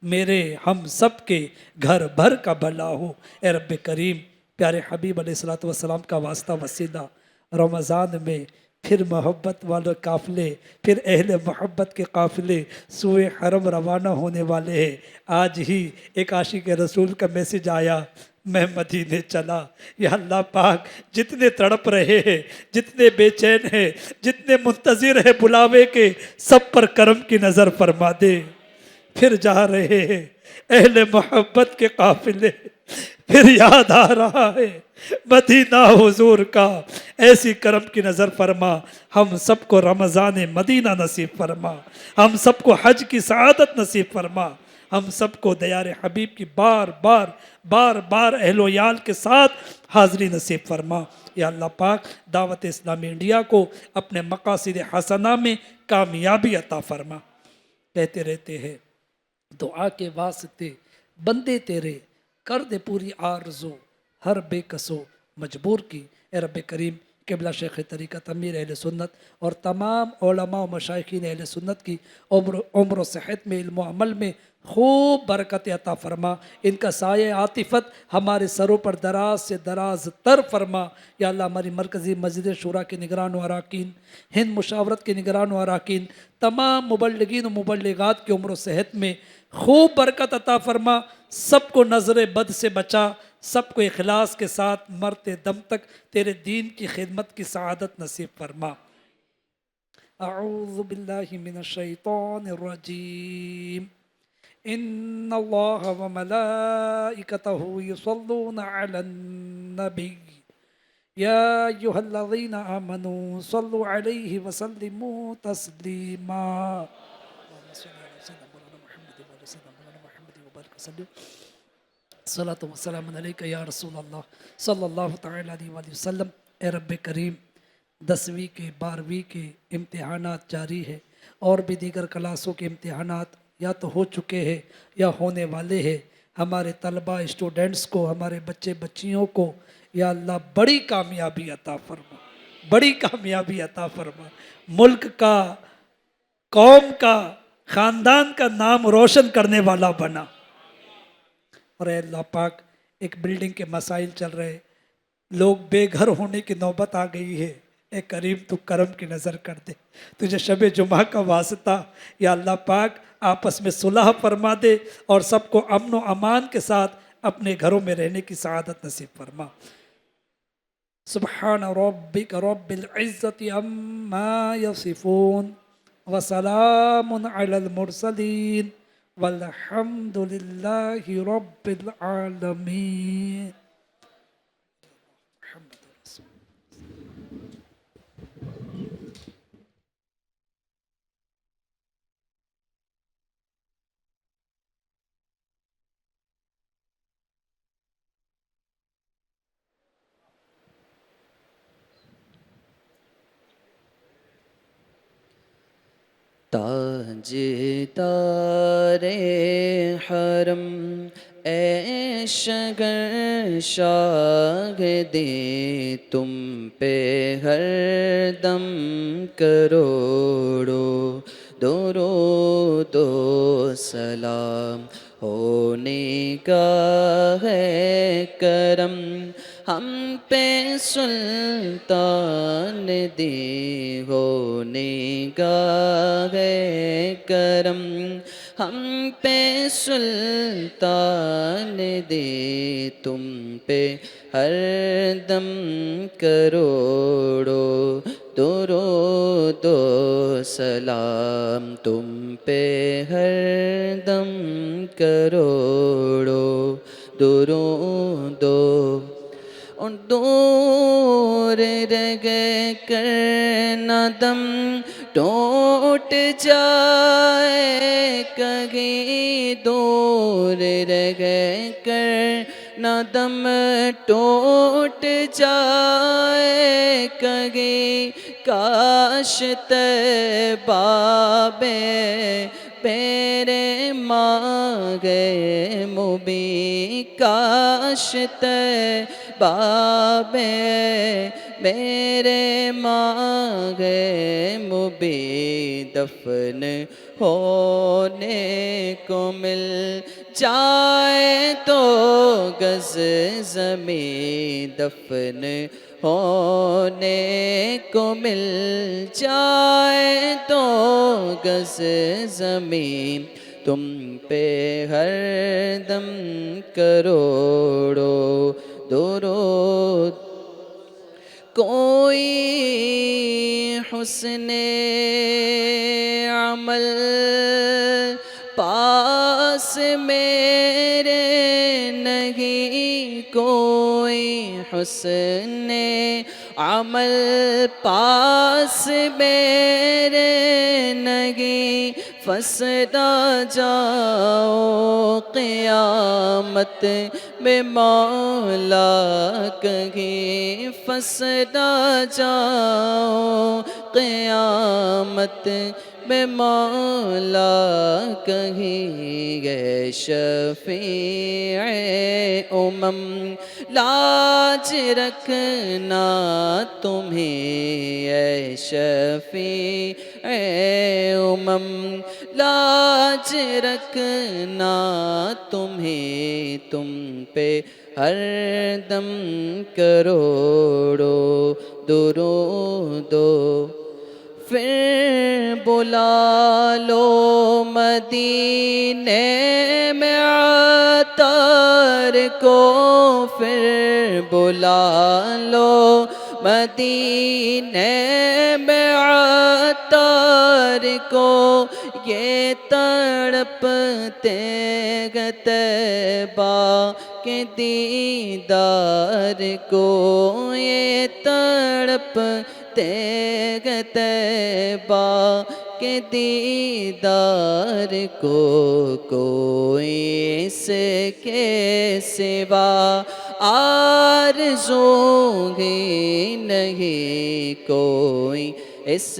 میرے ہم سب کے گھر بھر کا بھلا ہو۔ اے رب کریم، پیارے حبیب علیہ الصلوۃ والسلام کا واسطہ وسیلہ رمضان میں پھر محبت والے قافلے، پھر اہل محبت کے قافلے سوئے حرم روانہ ہونے والے ہیں۔ آج ہی ایک عاشق رسول کا میسج آیا، میں مدینے چلا۔ یا اللہ پاک، جتنے تڑپ رہے ہیں، جتنے بے چین ہیں، جتنے منتظر ہیں بلاوے کے، سب پر کرم کی نظر فرما دے۔ پھر جا رہے ہیں اہل محبت کے قافلے، پھر یاد آ رہا ہے مدینہ حضور کا۔ ایسی کرم کی نظر فرما، ہم سب کو رمضان مدینہ نصیب فرما، ہم سب کو حج کی سعادت نصیب فرما، ہم سب کو دیار حبیب کی بار بار اہل و عیال کے ساتھ حاضری نصیب فرما۔ یا اللہ پاک، دعوت اسلامی انڈیا کو اپنے مقاصد حسنہ میں کامیابی عطا فرما۔ کہتے رہتے ہیں دعا کے واسطے بندے تیرے، کر دے پوری آرزو ہر بے کسو مجبور کی۔ اے رب کریم، قبلہ شیخ طریقت امیر اہل سنت اور تمام علماء و مشائخین اہل سنت کی عمر و صحت میں، علم و عمل میں خوب برکت عطا فرما۔ ان کا سایہ عاطفت ہمارے سروں پر دراز سے دراز تر فرما۔ یا اللہ، ہماری مرکزی مسجد شورا کے نگران و اراکین، ہند مشاورت کے نگران و اراکین، تمام مبلغین و مبلغات کی عمر و صحت میں خوب برکت عطا فرما۔ سب کو نظر بد سے بچا، سب کو اخلاص کے ساتھ مرتے دم تک تیرے دین کی خدمت کی سعادت نصیب فرما۔ اعوذ باللہ من الشیطان الرجیم، ان اللہ وملائکتہ یصلون علی النبی یا ایھا الذین آمنوا صلوا علیہ وسلموا تسلیما۔ صلاۃ و سلام علیک یا رسول اللہ صلی اللہ تعالی علیہ وآلہ وسلم۔ اے رب کریم، 10ویں کے 12ویں کے امتحانات جاری ہے، اور بھی دیگر کلاسوں کے امتحانات یا تو ہو چکے ہیں یا ہونے والے ہیں۔ ہمارے طلبہ اسٹوڈنٹس کو، ہمارے بچے بچیوں کو یا اللہ بڑی کامیابی عطا فرما، بڑی کامیابی عطا فرما۔ ملک کا، قوم کا، خاندان کا نام روشن کرنے والا بنا۔ اور اے اللہ پاک، ایک بلڈنگ کے مسائل چل رہے، لوگ بے گھر ہونے کی نوبت آ گئی ہے۔ اے کریم، تو کرم کی نظر کر دے۔ تجھے شب جمعہ کا واسطہ یا اللہ پاک آپس میں صلح فرما دے، اور سب کو امن و امان کے ساتھ اپنے گھروں میں رہنے کی سعادت نصیب فرما۔ سبحان ربک رب العزت عما یصفون وسلام علی المرسلین والحمد للہ رب العالمین۔ تاجدار حرم اے شگر شاہدے، تم پہ ہر دم کروڑو درود و سلام ہونے کا ہے کرم، ہم پہ سلطان دی ہونے کا ہے کرم، ہم پہ سلطان دی، تم پہ ہر دم کروڑو درود و سلام، تم پہ ہر دم کروڑو درود و دور رہ کر نہ دم ٹوٹ جائے کہیں، دور رہ کر نہ دم ٹوٹ جائے کہیں، کاش طیبہ میں پیرے مانگے مبیں، کاش طیبہ میں میرے مانگے مبی دفن ہونے کو مل جائے تو گز زمین دفن ہونے کو مل جائے تو گز زمین تم پہ ہر دم کروڑو درود کوئی حسن عمل پاس میرے نہیں کوئی حسن عمل پاس میرے نہیں فسدا جاؤ قیامت میں مولا کہیں فسدا جاؤ قیامت میں مولا کہیں گے شفیع امم لاج رکھنا تمہیں اے شفیع امم لاج رکھنا تمہیں تم پہ ہر دم کروڑو درود پھر بلا لو مدینے میں عطار کو پھر بلا لو مدینے میں عطار کو یہ تڑپتے گے طیبہ کے دیدار کو یہ تڑپتے گے طیبہ کے دیدار کو کوئی اس کے سوا آرزو ہی نہیں کوئی اس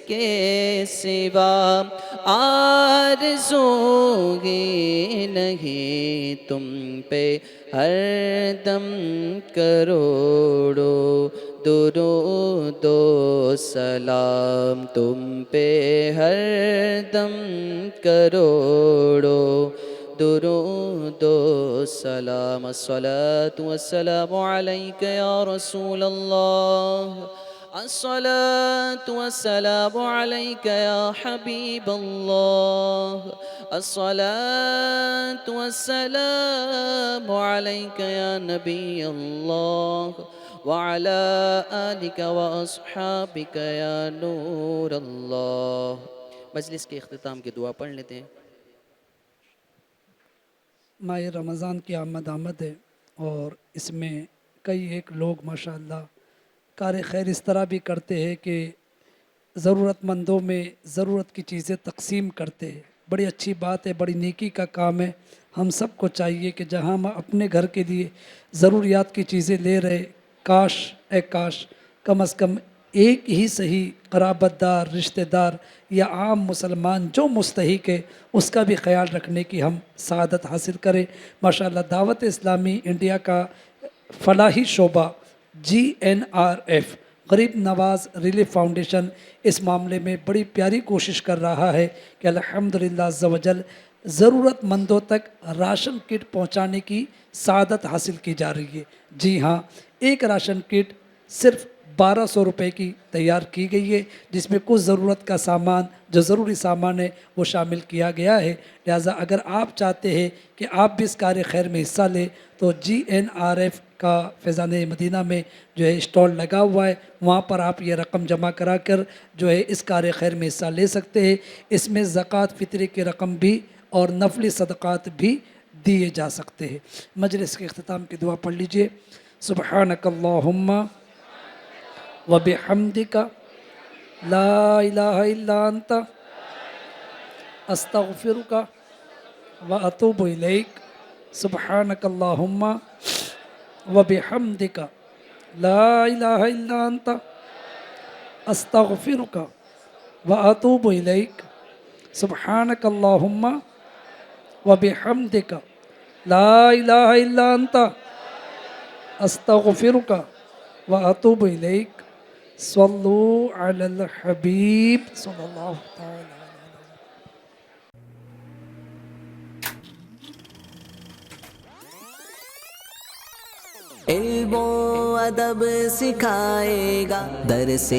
کے سوا آرزو ہی نہیں تم پہ ہر دم کروڑو درود و سلام تم پہ ہر دم کروڑو درود و سلام الصلاة والسلام علیک یا رسول اللہ الصلاة والسلام عليك يا حبيب الله الصلاة والسلام عليك يا نبي الله وعلى آلك وأصحابك يا نور الله مجلس کے اختتام کی دعا پڑھ لیتے ہیں ماہ رمضان کی آمد ہے اور اس میں کئی ایک لوگ ماشاءاللہ کار خیر اس طرح بھی کرتے ہیں کہ ضرورت مندوں میں ضرورت کی چیزیں تقسیم کرتے ہیں بڑی اچھی بات ہے بڑی نیکی کا کام ہے ہم سب کو چاہیے کہ جہاں ہم اپنے گھر کے لیے ضروریات کی چیزیں لے رہے کاش کم از کم ایک ہی صحیح قرابت دار رشتہ دار یا عام مسلمان جو مستحق ہے اس کا بھی خیال رکھنے کی ہم سعادت حاصل کریں ماشاءاللہ دعوت اسلامی انڈیا کا فلاحی شعبہ GNRF غریب نواز ریلیف فاؤنڈیشن اس معاملے میں بڑی پیاری کوشش کر رہا ہے کہ الحمدللہ عز و جل ضرورت مندوں تک راشن کٹ پہنچانے کی سعادت حاصل کی جا رہی ہے جی ہاں ایک راشن کٹ صرف 1200 روپے کی تیار کی گئی ہے جس میں کچھ ضرورت کا سامان جو ضروری سامان ہے وہ شامل کیا گیا ہے لہٰذا اگر آپ چاہتے ہیں کہ آپ بھی اس کار خیر میں حصہ لیں تو GNRF کا فیضان مدینہ میں جو ہے اسٹال لگا ہوا ہے وہاں پر آپ یہ رقم جمع کرا کر جو ہے اس کار خیر میں حصہ لے سکتے ہیں اس میں زکوٰۃ فطری کی رقم بھی اور نفلی صدقات بھی دیے جا سکتے ہیں مجلس کے اختتام کی دعا پڑھ لیجئے سبحانک اللہم وبحمدک لا الہ الا انت استغفرک واتوب الیک سبحانک اللہم وبحمدک لا الہ الا انت استغفرک واتوب الیک سبحانک اللہم وبحمدک لا الہ الا انت استغفرک وأتوب إليك صلوا على الحبيب صلى الله تعالى عليه وسلم. علم و ادب سکھائے گا، درس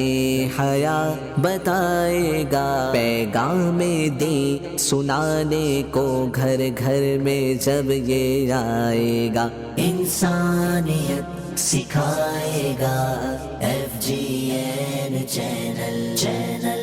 حیا بتائے گا، پیغام دین سنانے کو گھر گھر میں جب یہ آئے گا، انسانیت سکھائے گا۔ FGN channel